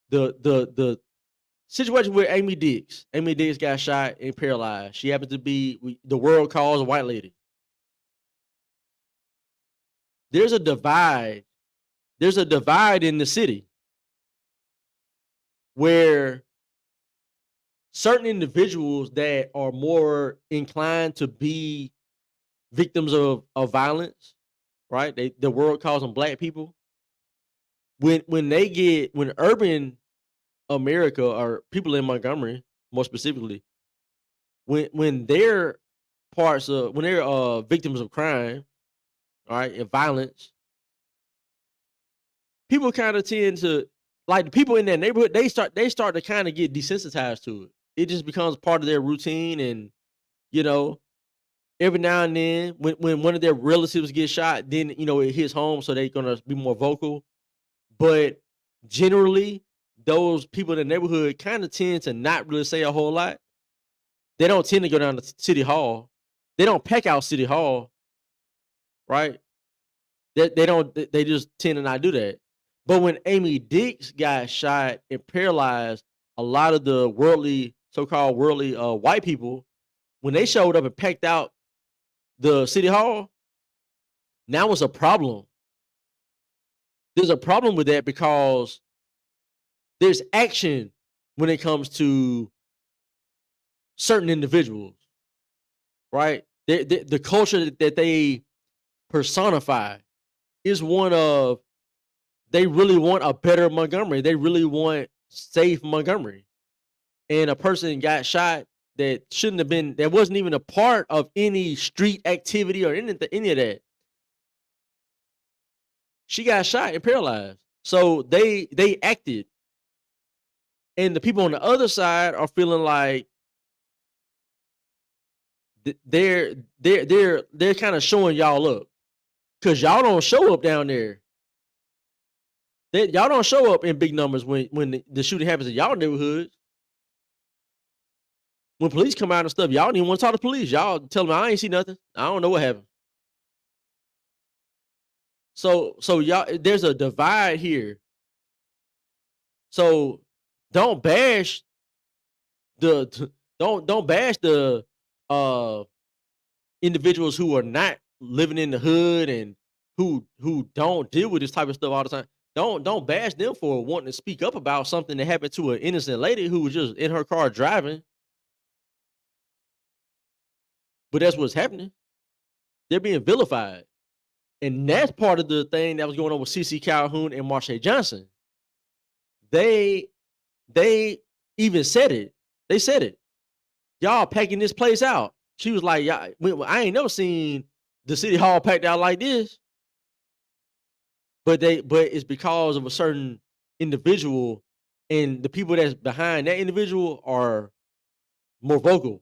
The situation with Amy Dix. Amy Dix got shot and paralyzed. She happens to be the world calls a white lady. There's a divide. There's a divide in the city where certain individuals that are more inclined to be victims of violence, right? The world calls them black people. When urban America or people in Montgomery, more specifically, when they're victims of crime, all right, and violence, people kind of tend to, like, the people in that neighborhood, they start to kind of get desensitized to it. It just becomes part of their routine, and you know, every now and then when one of their relatives gets shot, then it hits home, so they're gonna be more vocal. But generally, those people in the neighborhood kind of tend to not really say a whole lot. They don't tend to go down to City Hall. They don't pack out City Hall, right? They don't. They just tend to not do that. But when Amy Dix got shot and paralyzed, a lot of the so-called worldly white people, when they showed up and packed out the City Hall, now it's a problem. There's a problem with that because there's action when it comes to certain individuals, right? The culture that they personify is one of, they really want a better Montgomery. They really want safe Montgomery. And a person got shot that shouldn't have been, that wasn't even a part of any street activity or any of that. She got shot and paralyzed. So they acted. And the people on the other side are feeling like they're kind of showing y'all up. Cause y'all don't show up down there. Y'all don't show up in big numbers when the shooting happens in y'all neighborhoods. When police come out and stuff, y'all don't even want to talk to police. Y'all tell them, I ain't see nothing. I don't know what happened. So y'all, there's a divide here. So don't bash the individuals who are not living in the hood and who don't deal with this type of stuff all the time. Don't bash them for wanting to speak up about something that happened to an innocent lady who was just in her car driving. But that's what's happening. They're being vilified. And that's part of the thing that was going on with CeCe Calhoun and Marsha Johnson. They even said it. They said it. Y'all packing this place out. She was like, I ain't never seen the City Hall packed out like this. But it's because of a certain individual, and the people that's behind that individual are more vocal.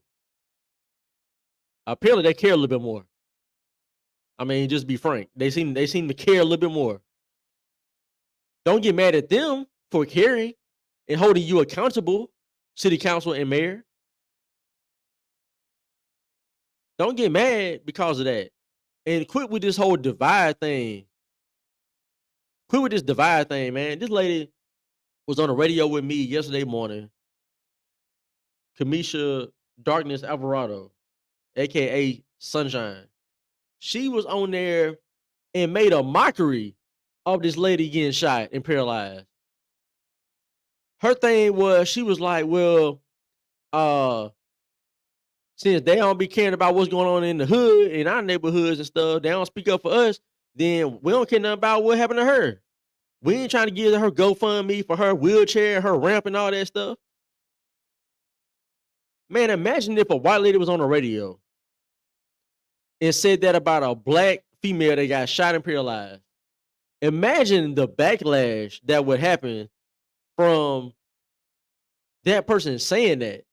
Apparently they care a little bit more. I mean, just be frank. They seem to care a little bit more. Don't get mad at them for caring and holding you accountable, city council and mayor. Don't get mad because of that. And quit with this whole divide thing. Quit with this divide thing, man. This lady was on the radio with me yesterday morning. Kamisha Darkness Alvarado, aka Sunshine. She was on there and made a mockery of this lady getting shot and paralyzed. Her thing was, she was like, well, since they don't be caring about what's going on in the hood, in our neighborhoods and stuff, they don't speak up for us, then we don't care nothing about what happened to her. We ain't trying to give her GoFundMe for her wheelchair, her ramp, and all that stuff. Man, imagine if a white lady was on the radio and said that about a black female that got shot and paralyzed. Imagine the backlash that would happen from that person saying that.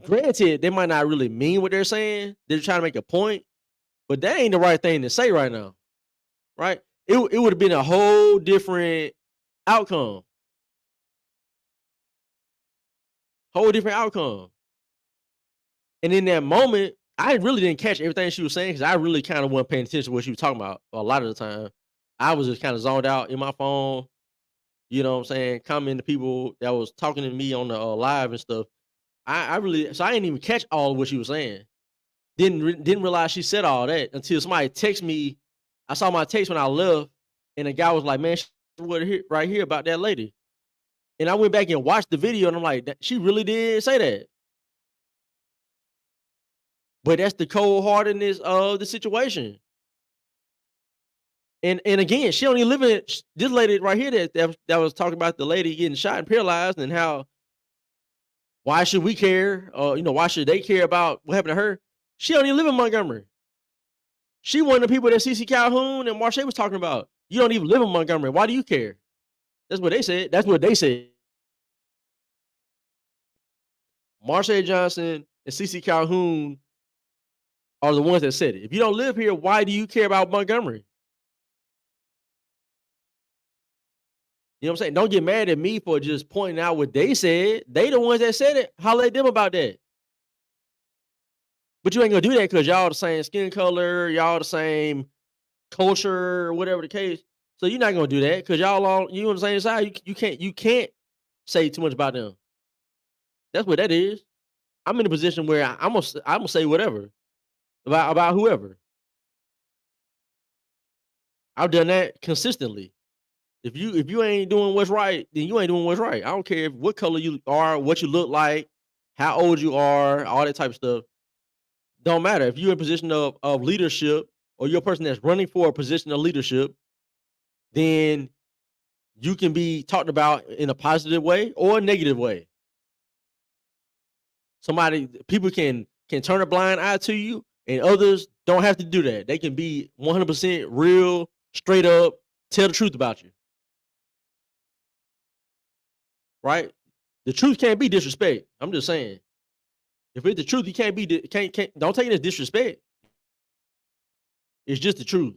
Granted, they might not really mean what they're saying. They're trying to make a point, but that ain't the right thing to say right now, right? It would have been a whole different outcome. Whole different outcome. And in that moment, I really didn't catch everything she was saying because I really kind of wasn't paying attention to what she was talking about a lot of the time. I was just kind of zoned out in my phone, you know what I'm saying, commenting to people that was talking to me on the live and stuff. I didn't even catch all of what she was saying. Didn't realize she said all that until somebody texted me. I saw my text when I left, and the guy was like, man, right here about that lady. And I went back and watched the video, and I'm like, she really did say that. But that's the cold-heartedness of the situation. And again, she only live in this lady right here that was talking about the lady getting shot and paralyzed, and how why should we care? Why should they care about what happened to her? She don't even live in Montgomery. She one of the people that CC Calhoun and Marsha was talking about. You don't even live in Montgomery. Why do you care? That's what they said. That's what they said. Marsha Johnson and CC Calhoun are the ones that said it. If you don't live here, why do you care about Montgomery? You know what I'm saying? Don't get mad at me for just pointing out what they said. They the ones that said it. Holler at them about that. But you ain't gonna do that because y'all the same skin color, y'all the same culture, whatever the case. So you're not gonna do that because y'all on the same side. You can't say too much about them. That's what that is. I'm in a position where I'm gonna say whatever about whoever. I've done that consistently. If you ain't doing what's right, then you ain't doing what's right. I don't care what color you are, what you look like, how old you are, all that type of stuff. Don't matter. If you're in a position of leadership, or you're a person that's running for a position of leadership, then you can be talked about in a positive way or a negative way. People can turn a blind eye to you, and others don't have to do that. They can be 100% real, straight up, tell the truth about you. Right? The truth can't be disrespect. I'm just saying. If it's the truth, you can't don't take it as disrespect. It's just the truth.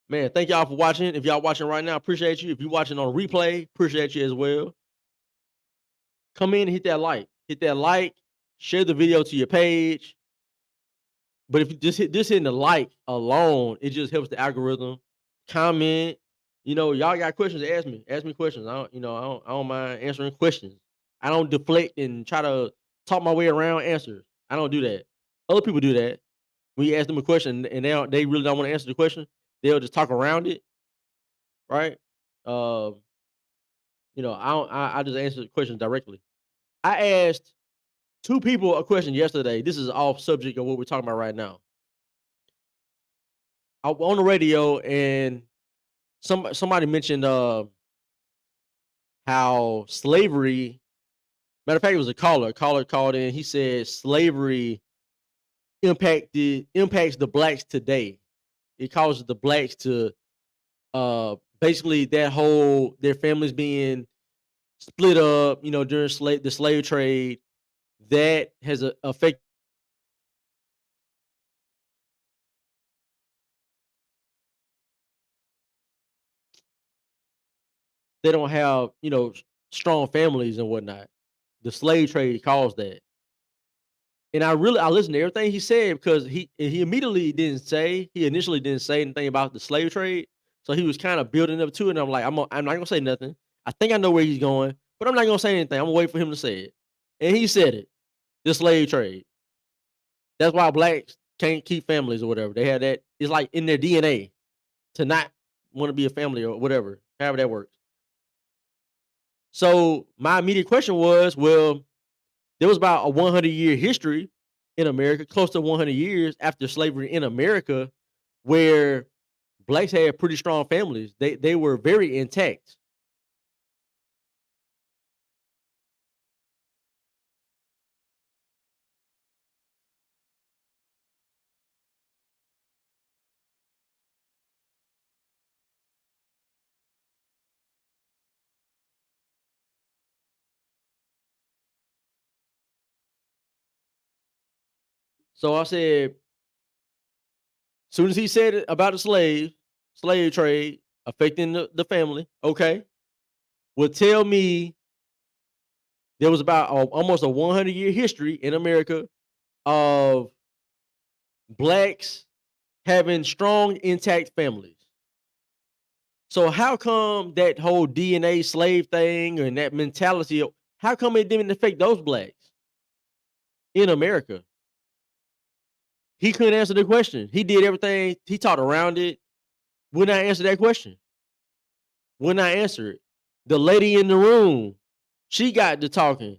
Man, thank y'all for watching. If y'all watching right now, appreciate you. If you're watching on replay, appreciate you as well. Come in and hit that like. Hit that like. Share the video to your page. But if you just hitting the like alone, it just helps the algorithm. Comment. Y'all got questions, ask me. Ask me questions. I don't mind answering questions. I don't deflect and try to talk my way around answers. I don't do that. Other people do that. When you ask them a question and they really don't want to answer the question, they'll just talk around it. Right? I just answer the question directly. I asked 2 people a question yesterday. This is off subject of what we're talking about right now. I was on the radio and somebody mentioned how slavery. Matter of fact, it was a caller. A caller called in. He said slavery impacts the blacks today. It causes the blacks to basically their families being split up. During the slave trade, that has a effect. They don't have strong families and whatnot. The slave trade caused that. And I listened to everything he said because he initially didn't say anything about the slave trade. So he was kind of building up to it. And I'm like, I'm not gonna say nothing. I think I know where he's going, but I'm not gonna say anything. I'm gonna wait for him to say it. And he said it. The slave trade. That's why blacks can't keep families or whatever. They have that. It's like in their DNA to not want to be a family or whatever. However that works. So my immediate question was, well, there was about a 100-year history in America, close to 100 years after slavery in America, where blacks had pretty strong families. They were very intact. So I said, soon as he said it about the slave trade affecting the family, okay, well, tell me there was about almost a 100-year history in America of blacks having strong, intact families. So how come that whole DNA slave thing and that mentality, how come it didn't affect those blacks in America? He couldn't answer the question. He did everything. He talked around it. Would not answer that question. Would not answer it. The lady in the room, she got to talking.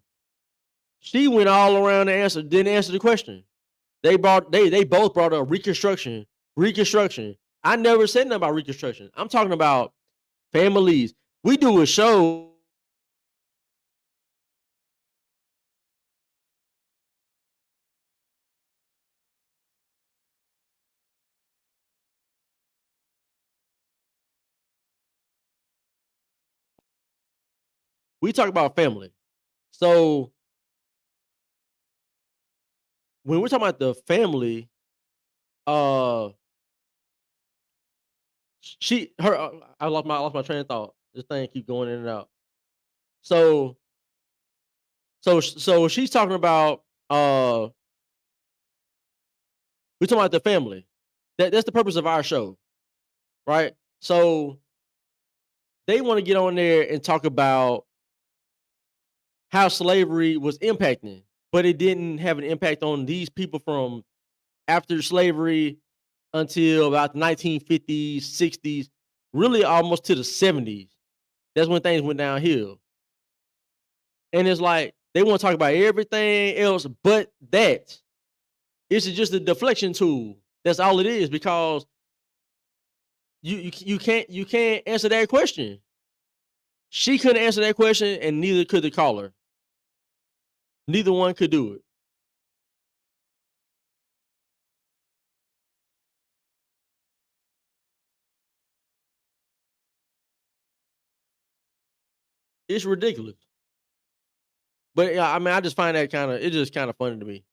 She went all around the answer, didn't answer the question. They both brought up reconstruction. Reconstruction. I never said nothing about reconstruction. I'm talking about families. We do a show. We talk about family. So when we're talking about the family, uh, I lost my train of thought. This thing keep going in and out. So so she's talking about we're talking about the family. That's the purpose of our show, right? So they want to get on there and talk about how slavery was impacting, but it didn't have an impact on these people from after slavery until about the 1950s, 60s, really almost to the 70s. That's when things went downhill. And it's like they want to talk about everything else but that. It's just a deflection tool. That's all it is, because you can't answer that question. She couldn't answer that question, and neither could the caller. Neither one could do it. It's ridiculous. But yeah, I mean, I just find that it's just kind of funny to me.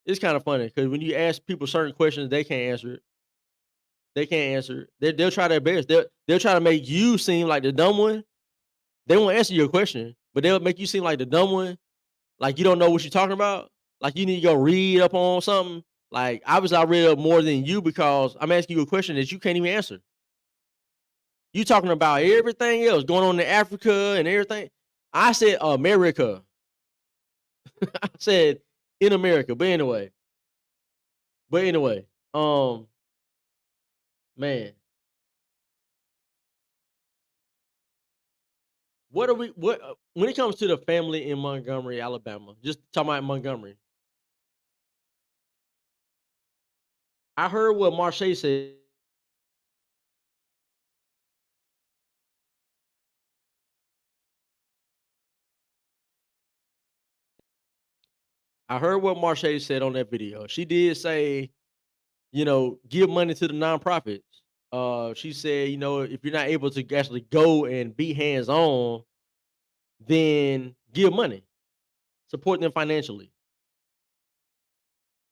It's kind of funny because when you ask people certain questions, they can't answer it. They can't answer it. They'll try their best. They'll try to make you seem like the dumb one. They won't answer your question, but they'll make you seem like the dumb one, like you don't know what you're talking about. Like you need to go read up on something. Like obviously I read up more than you because I'm asking you a question that you can't even answer. You talking about everything else going on in Africa and everything. I said America. I said in America. But anyway. Man. What when it comes to the family in Montgomery, Alabama, just talking about Montgomery. I heard what Marche said. I heard what Marche said on that video. She did say, give money to the nonprofits. She said, if you're not able to actually go and be hands on, then give money, support them financially.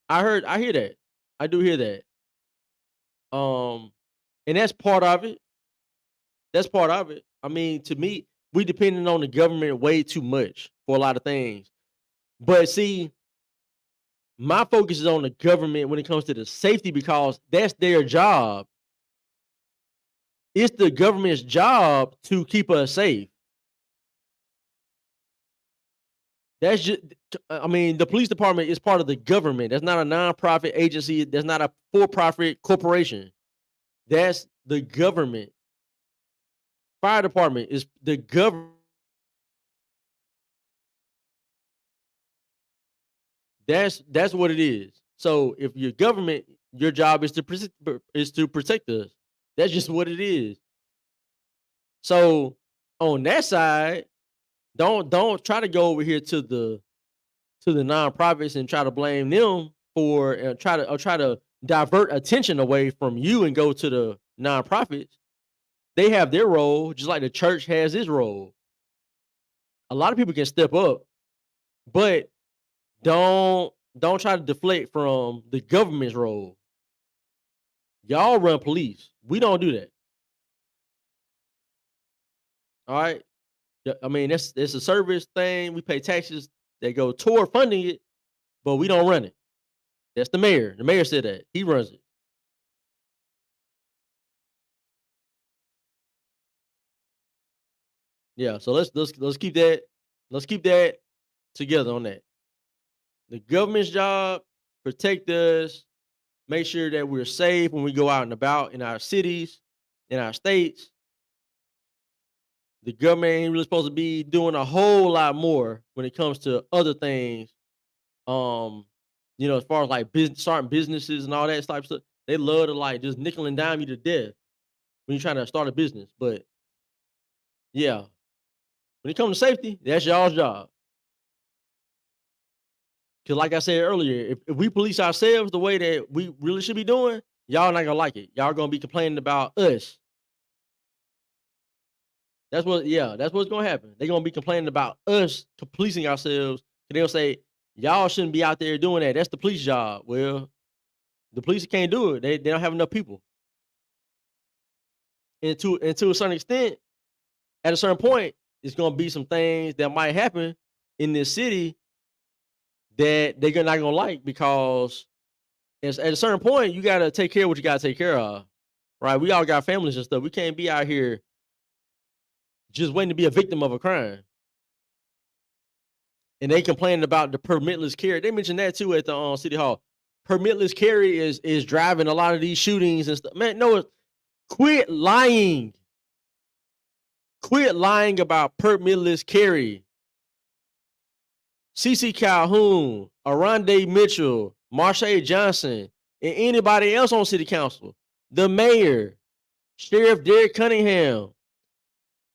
I hear that. I do hear that. And that's part of it. That's part of it. I mean, to me, we depending on the government way too much for a lot of things. But see, my focus is on the government when it comes to the safety because that's their job. It's the government's job to keep us safe. That's just, I mean, the police department is part of the government. That's not a nonprofit agency. That's not a for-profit corporation. That's the government. Fire department is the government. That's what it is. So if your government, your job is to protect us. That's just what it is. So on that side, don't try to go over here to the nonprofits and try to blame them for try to divert attention away from you and go to the nonprofits. They have their role, just like the church has its role. A lot of people can step up, but don't try to deflect from the government's role. Y'all run police. We don't do that. All right. I mean, it's a service thing. We pay taxes that go toward funding it, but we don't run it. That's the mayor. The mayor said that. He runs it. Yeah, so let's keep that together on that. The government's job, protect us, make sure that we're safe when we go out and about in our cities, in our states. The government ain't really supposed to be doing a whole lot more when it comes to other things. As far as like starting businesses and all that type of stuff, they love to like just nickel and dime you to death when you're trying to start a business. But yeah, when it comes to safety, that's y'all's job. Because like I said earlier, if we police ourselves the way that we really should be doing, y'all not gonna like it. Y'all gonna be complaining about us. That's what's gonna happen. They're gonna be complaining about us policing ourselves. They'll say, y'all shouldn't be out there doing that. That's the police job. Well, the police can't do it. They don't have enough people. And to a certain extent, at a certain point, it's gonna be some things that might happen in this city that they're not gonna like, because at a certain point, you gotta take care of what you gotta take care of. Right? We all got families and stuff. We can't be out here just waiting to be a victim of a crime. And they complaining about the permitless carry. They mentioned that too at the city hall. Permitless carry is driving a lot of these shootings and stuff. Man, no, quit lying. Quit lying about permitless carry. CeCe Calhoun, Aronde Mitchell, Marsha Johnson, and anybody else on city council, the mayor, Sheriff Derek Cunningham,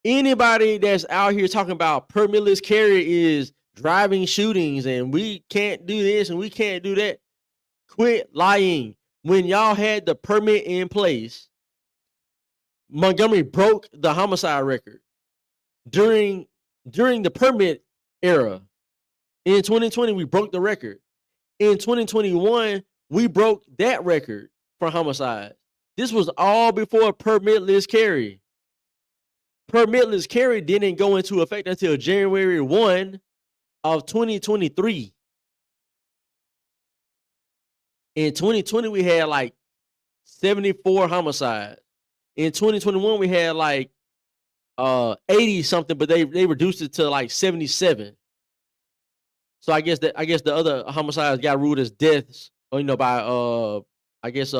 anybody that's out here talking about permitless carry is driving shootings and we can't do this and we can't do that. Quit lying. When y'all had the permit in place, Montgomery broke the homicide record during the permit era. In 2020, we broke the record. In 2021, we broke that record for homicides. This was all before permitless carry. Permitless carry didn't go into effect until January 1 of 2023. In 2020, we had like 74 homicides. In 2021, we had like 80 something, but they reduced it to like 77. So I guess the other homicides got ruled as deaths, or by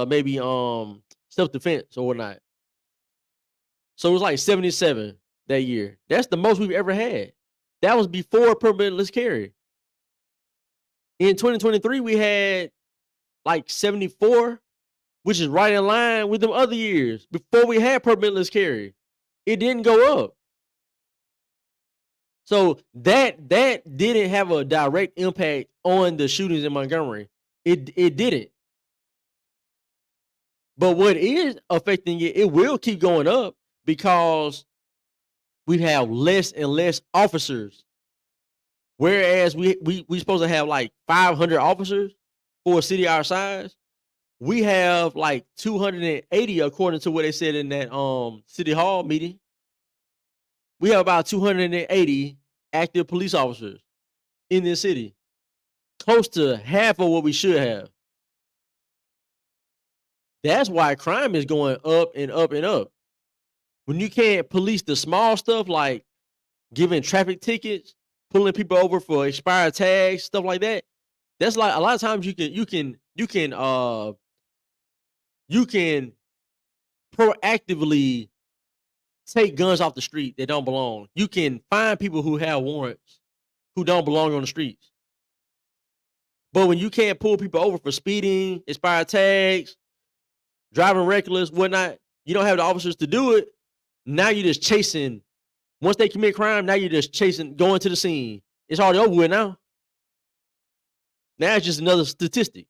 maybe self-defense or whatnot. So it was like 77 that year. That's the most we've ever had. That was before permitless carry. In 2023, we had like 74, which is right in line with them other years before we had permitless carry. It didn't go up. So that didn't have a direct impact on the shootings in Montgomery. It didn't. But what is affecting it will keep going up because we have less and less officers. Whereas we supposed to have like 500 officers for a city our size, we have like 280 according to what they said in that city hall meeting. We have about 280 active police officers in this city, close to half of what we should have. That's why crime is going up and up and up. When you can't police the small stuff like giving traffic tickets, pulling people over for expired tags, stuff like that. That's like a lot of times you can proactively take guns off the street that don't belong. You can find people who have warrants who don't belong on the streets. But when you can't pull people over for speeding, expired tags, driving reckless, whatnot, you don't have the officers to do it. Now you're just chasing. Once they commit crime, now you're just chasing, going to the scene. It's already over with now. Now it's just another statistic.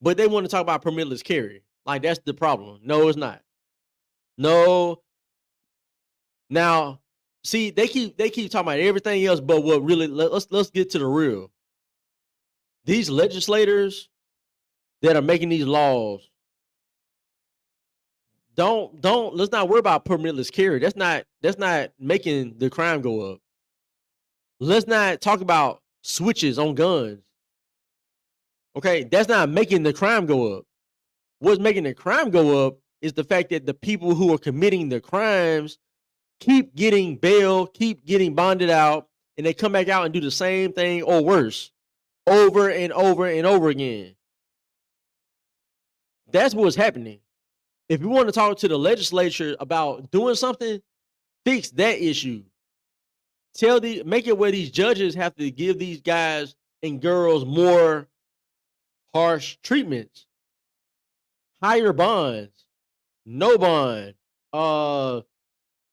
But they want to talk about permitless carry. Like that's the problem. No, it's not. No. Now, see, they keep talking about everything else, but what really let's get to the real. These legislators that are making these laws, let's not worry about permitless carry. That's not making the crime go up. Let's not talk about switches on guns. Okay, that's not making the crime go up. What's making the crime go up is the fact that the people who are committing the crimes keep getting bail, keep getting bonded out, and they come back out and do the same thing or worse over and over and over again. That's what's happening. If you want to talk to the legislature about doing something, fix that issue. Make it where these judges have to give these guys and girls more harsh treatments, higher bonds, no bond.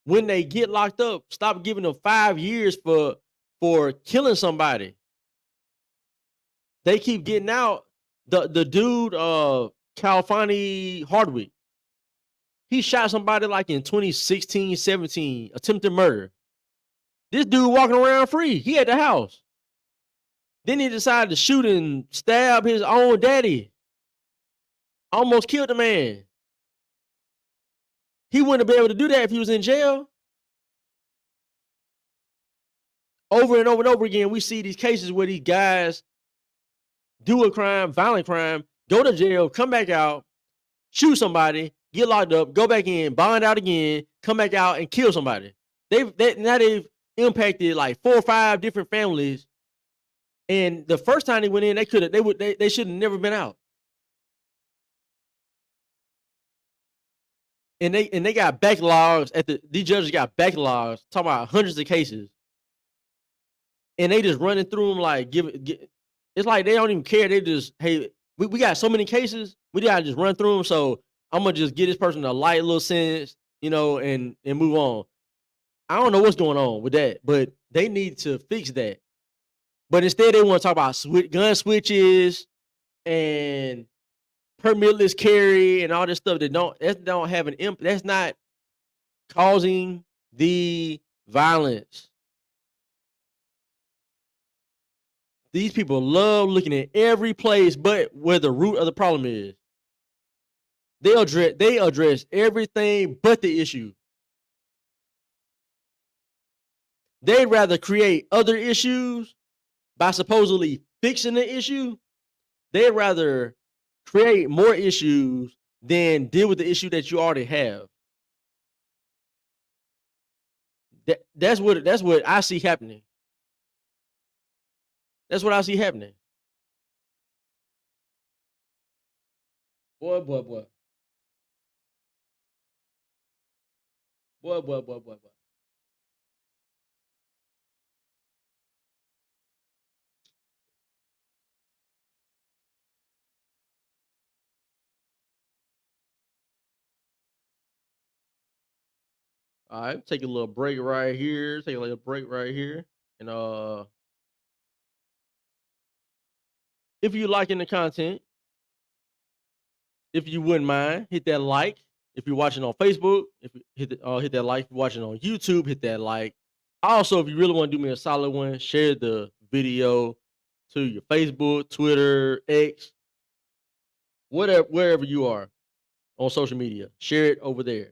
When they get locked up, stop giving them 5 years for killing somebody. They keep getting out. The dude, Calfani Hardwick, he shot somebody like in 2016, 17, attempted murder. This dude walking around free. He at the house. Then he decided to shoot and stab his own daddy. Almost killed the man. He wouldn't be able to do that if he was in jail. Over and over and over again, we see these cases where these guys do a crime, violent crime, go to jail, come back out, shoot somebody, get locked up, go back in, bond out again, come back out and kill somebody. They've impacted like 4 or 5 different families. And the first time they went in, they should have never been out. And they got backlogs these judges got backlogs, talking about hundreds of cases. And they just running through them like it's like they don't even care. They just, hey, we got so many cases, we gotta just run through them. So I'm gonna just give this person a light little sentence, and move on. I don't know what's going on with that, but they need to fix that. But instead, they want to talk about gun switches and permitless carry and all this stuff that don't have an impact. That's not causing the violence. These people love looking at every place but where the root of the problem is. They address everything but the issue. They'd rather create other issues by supposedly fixing the issue. They'd rather create more issues than deal with the issue that you already have. That's what I see happening. That's what I see happening. Boy. All right, take a little break right here. Take a little break right here. And if you liking the content, if you wouldn't mind, hit that like. If you're watching on Facebook, if you hit that like. If you're watching on YouTube, hit that like. Also, if you really want to do me a solid one, share the video to your Facebook, Twitter, X, whatever, wherever you are on social media. Share it over there.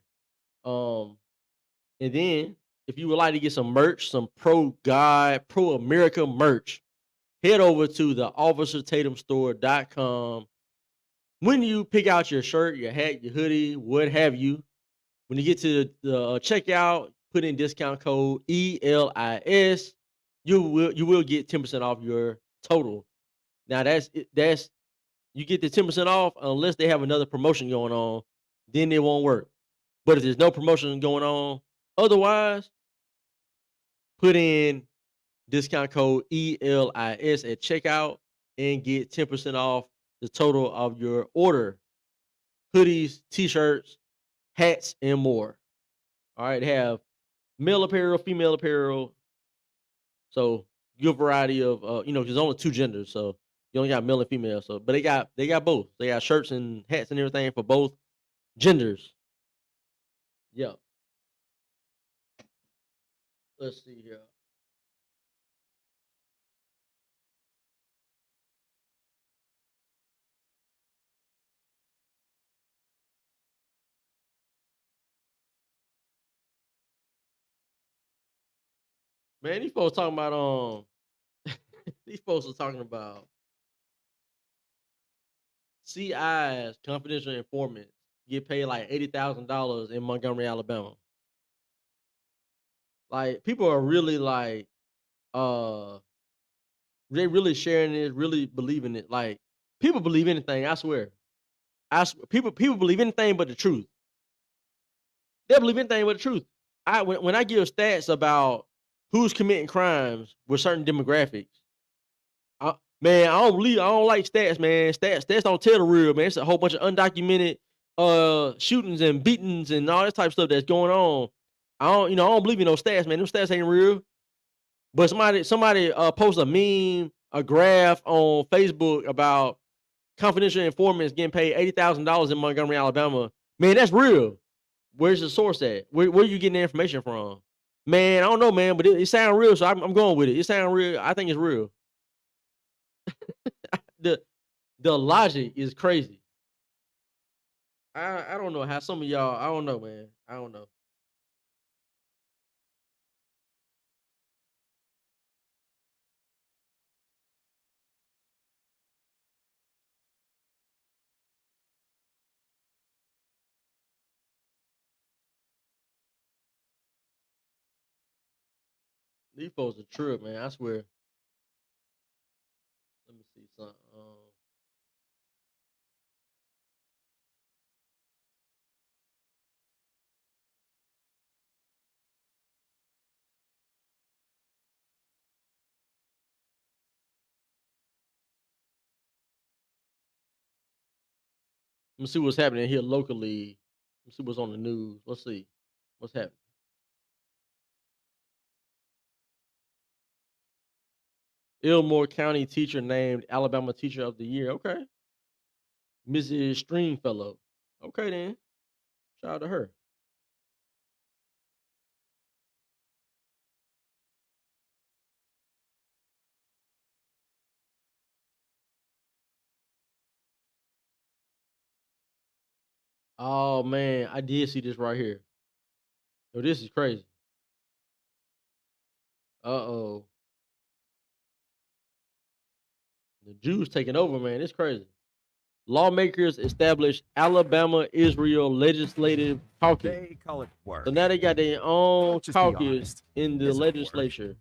And then, if you would like to get some merch, some pro-God, pro-America merch, head over to the officertatumstore.com. When you pick out your shirt, your hat, your hoodie, what have you, When you get to the checkout, put in discount code ELIS. You will get 10% off your total. Now that's you get the 10% off unless they have another promotion going on, then it won't work. But if there's no promotion going on, otherwise, put in discount code ELIS at checkout and get 10% off the total of your order. Hoodies, t-shirts, hats, and more. All right, they have male apparel, female apparel. So good variety of there's only two genders, so you only got male and female. So but they got both. They got shirts and hats and everything for both genders. Yeah. Let's see here. Man, these folks talking about these folks are talking about CI's confidential informants get paid like $80,000 in Montgomery, Alabama. Like people are really like uh they really sharing it, really believing it. Like people believe anything, I swear. People believe anything but the truth. They believe anything but the truth. When I give stats about who's committing crimes with certain demographics, man, I don't like stats, man. Stats don't tell the real, man. It's a whole bunch of undocumented shootings and beatings and all this type of stuff that's going on. I don't believe in those stats, man. Those stats ain't real. But somebody post a meme, a graph on Facebook about confidential informants getting paid $80,000 in Montgomery, Alabama. Man, that's real. Where's the source at? Where are you getting the information from? Man, I don't know, man, but it sounds real, so I'm going with it. It sounds real. I think it's real. The logic is crazy. I don't know how some of y'all. I don't know, man. I don't know. These folks are true, man. I swear. Let me see something. Let me see what's happening here locally. Let's see what's on the news. Let's see what's happening. Elmore County teacher named Alabama Teacher of the Year. Okay. Mrs. Stringfellow. Okay, then. Shout out to her. Oh, man. I did see this right here. Yo, this is crazy. Uh-oh. The Jews taking over, man. It's crazy. Lawmakers established Alabama-Israel Legislative Caucus. They call it work. So now they got their own Let's just be caucus honest. in the Isn't work. legislature.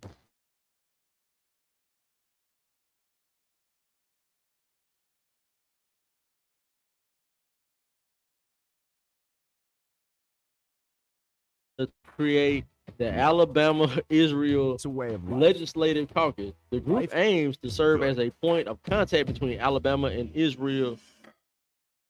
To create the Alabama-Israel It's a way of life. Legislative Caucus. The group Life aims to serve good. as a point of contact between Alabama and Israel.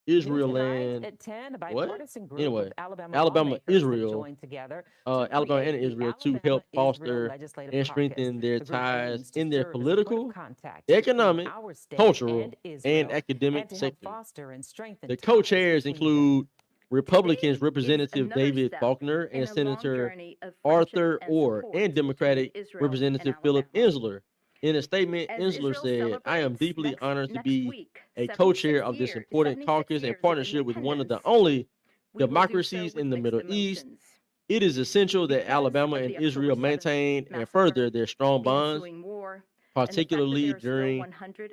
Israel and at 10, a what? bipartisan group Anyway, of Alabama Alabama, lawmakers have Israel, joined together Alabama and create the Israel to help Alabama-Israel foster Legislative and Caucus. strengthen their The group ties aims to in their serve as a point of political, contact between economic, our state cultural, and and Israel, academic and to help sectors. foster and strengthen The ties co-chairs between them. include Republicans Today is Representative another David step Faulkner in and a long Senator journey of friendship Arthur and Orr support and Democratic between Israel Representative and Philip Alabama. Insler. In a statement, As Insler Israel said, "I am celebrates deeply honored to next be week, a co-chair of this important caucus and partnership with one of the only we will do so democracies with in the mixed Middle East. emotions. It is essential that Because Alabama of and the October Israel 7th maintain and massacre, further their strong the bonds. ensuing war, particularly during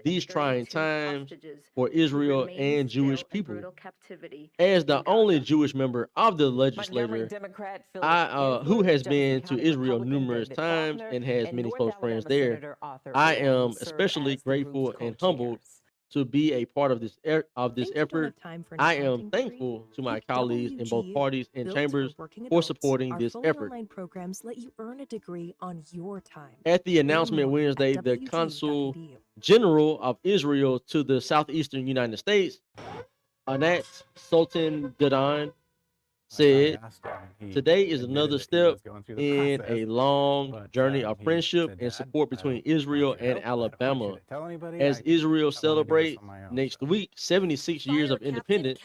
these trying times for Israel and Jewish people. As the only Jewish member of the legislature, who has been to Israel numerous times and has many close friends there, I am especially grateful and humbled to be a part of this effort. I am thankful to my colleagues in both parties and chambers for supporting this effort. Programs let you earn a degree on your time. At the announcement Wednesday, the Consul General of Israel to the southeastern United States, Anat Sultan Gadan, said, "Today is another step in a long journey of friendship and support between Israel and Alabama. As Israel celebrates next week 76 years of independence,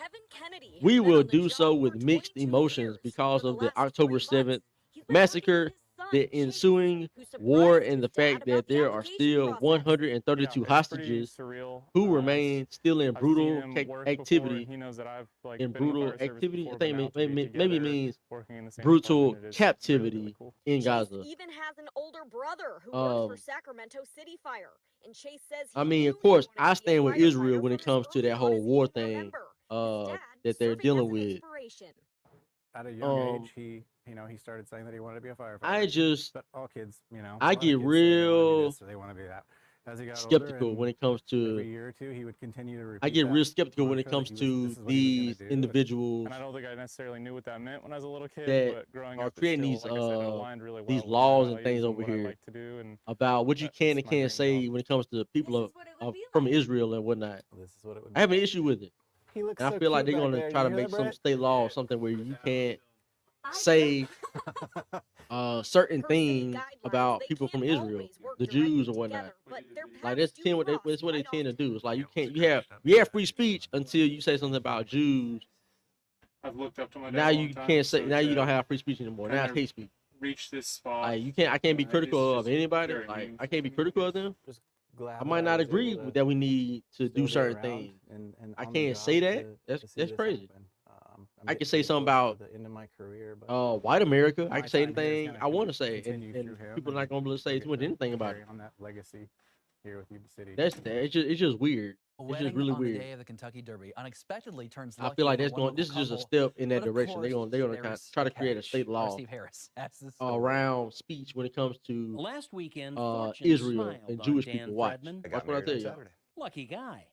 we will do so with mixed emotions because of the October 7th massacre, the ensuing war, and the fact that there are still 132 hostages who remain still in brutal activity. I think maybe it means brutal captivity in Gaza. Even has an older brother who works for Sacramento City Fire. And Chase says I mean, of course, I stand with Israel when it comes to that whole war thing that they're dealing with. At a young age, he started saying that he wanted to be a firefighter. But all kids, I get real they want to be that. As he got skeptical older, when it comes to. every year or two, he would continue to repeat I get real skeptical when it mantra comes that to this is what he was these gonna do. individuals And I don't think I necessarily knew what that meant when I was a little kid, that but growing are up, creating it these still, like I said, it aligned really well these with my laws and values things and over what I here like to do, and about what you that's can and my can't dream say job. when it comes to people from Israel and whatnot. This is what it would I have be an like. issue with it. He looks And so I feel like cute they're back gonna there. try You to hear make that, some Brett? state law or something where you can't say certain things about people from Israel, the Jews or whatnot. Like that's what they tend to do. It's like you have free speech until you say something about Jews. I've looked up to my dad Now a you long time, can't so say now you to don't have free speech anymore. Now it's kinda hate speech. reach this spot. Like I can't be is critical of just anybody. very Like I meaningful can't be to me. critical of them. Just glad I that might not was agree able with to that we need to still do be certain around things. and I on the can't job say that. to see That's this crazy. happen. I'm I can getting say pretty something close to about the end of my career, but white America. I my can say time here is anything gonna I want to say, continue and through him, people are and not gonna be able to say he'll too get much to anything about carry it. on that legacy here with Yuba City. It's just weird. A It's just wedding really on the weird. day of the Kentucky Derby unexpectedly turns I lucky feel like for one this local is just a couple, step in that but of direction. They're course, gonna there kind of is try a to create a catch. state law Steve Harris has the story. around speech when it comes to Last weekend, Fortune Israel smiled and on Jewish Dan people. Watch. Fredman. Watch what I tell you. Lucky guy.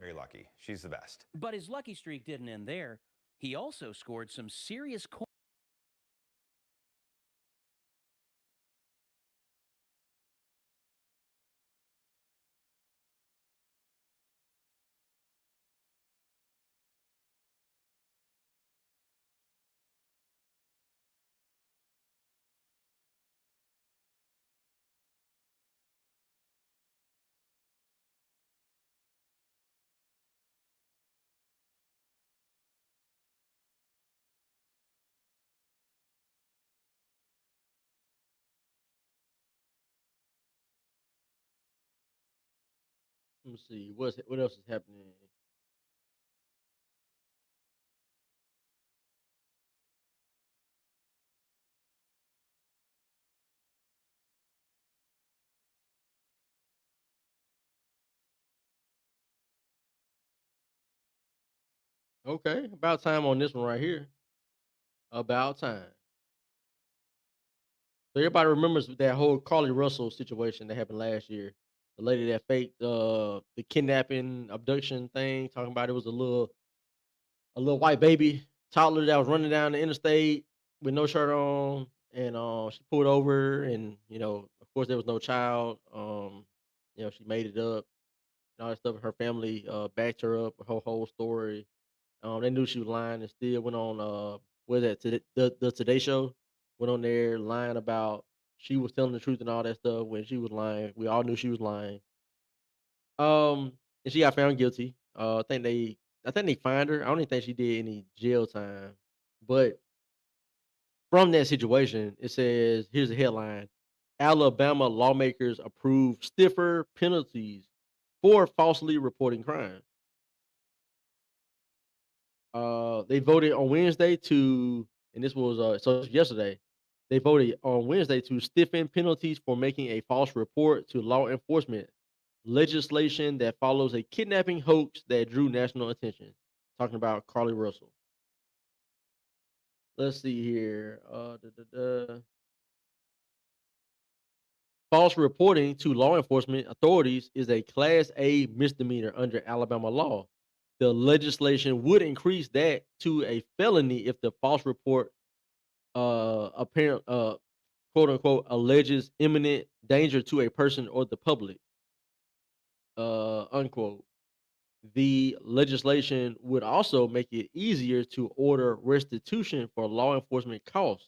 Very lucky. She's the best. But his lucky streak didn't end there. He also scored some serious Let me see what else is happening. Okay, about time on this one right here. About time. So everybody remembers that whole Carly Russell situation that happened last year. The lady that faked the kidnapping abduction thing, talking about it was a little white baby toddler that was running down the interstate with no shirt on, and she pulled over, and of course there was no child. She made it up and all that stuff. Her family backed her up, her whole story. They knew she was lying and still went on what is that the Today Show, went on there lying about she was telling the truth and all that stuff when she was lying. We all knew she was lying. And she got found guilty. I think they fined her. I don't even think she did any jail time. But from that situation, it says here's a headline: Alabama lawmakers approve stiffer penalties for falsely reporting crime. They voted on Wednesday and this was so yesterday, They voted on Wednesday to stiffen penalties for making a false report to law enforcement. Legislation that follows a kidnapping hoax that drew national attention. Talking about Carly Russell. Let's see here. False reporting to law enforcement authorities is a Class A misdemeanor under Alabama law. The legislation would increase that to a felony if the false report apparent quote unquote alleges imminent danger to a person or the public. Unquote. The legislation would also make it easier to order restitution for law enforcement costs.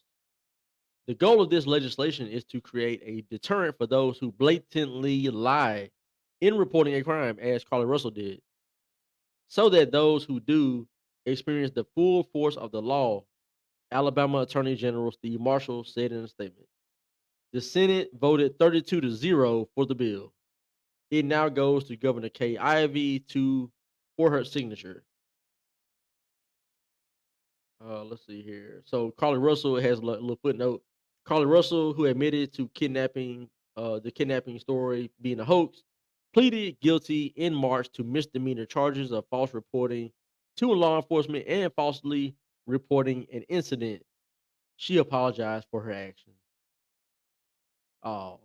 The goal of this legislation is to create a deterrent for those who blatantly lie in reporting a crime, as Carly Russell did, so that those who do experience the full force of the law, Alabama Attorney General Steve Marshall said in a statement. The Senate voted 32-0 for the bill. It now goes to Governor Kay Ivey for her signature. Let's see here. So Carly Russell has a little footnote. Carly Russell, who admitted to the kidnapping story being a hoax, pleaded guilty in March to misdemeanor charges of false reporting to law enforcement and falsely reporting an incident. She apologized for her actions. Oh,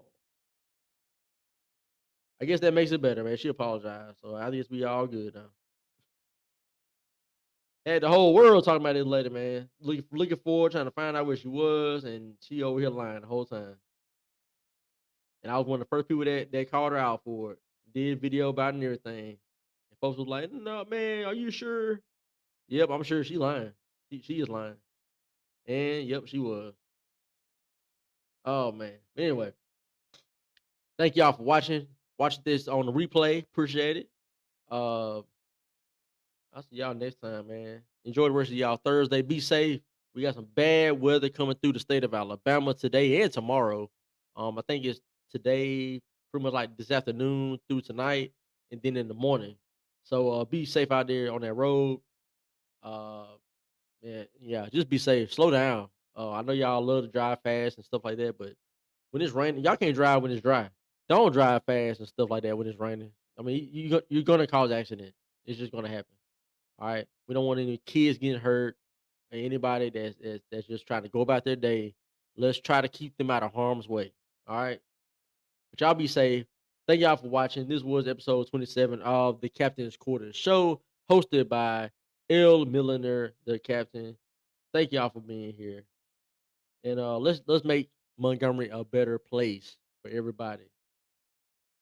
I guess that makes it better, man. She apologized, so I guess we all good now. Had the whole world talking about this lady, man. Looking forward, trying to find out where she was, and she over here lying the whole time. And I was one of the first people that called her out for it. Did video about it and everything. And folks was like, "No, man, are you sure?" Yep, I'm sure she lying. She is lying. And yep, she was. Oh man. Anyway, thank y'all for watching. Watching this on the replay. Appreciate it. Uh I'll see y'all next time, man. Enjoy the rest of y'all Thursday. Be safe. We got some bad weather coming through the state of Alabama today and tomorrow. I think it's today, pretty much like this afternoon through tonight, and then in the morning. So be safe out there on that road. Uh, yeah, just be safe. Slow down. I know y'all love to drive fast and stuff like that, but when it's raining, y'all can't drive when it's dry. Don't drive fast and stuff like that when it's raining. I mean, you're gonna cause accident. It's just gonna happen. All right. We don't want any kids getting hurt or anybody that's just trying to go about their day. Let's try to keep them out of harm's way. All right. But y'all be safe. Thank y'all for watching. This was episode 27 of the Captain's Quarters show, hosted by Milliner, the captain. Thank y'all for being here. And let's make Montgomery a better place for everybody.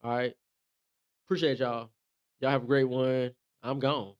All right. Appreciate y'all. Y'all have a great one. I'm gone.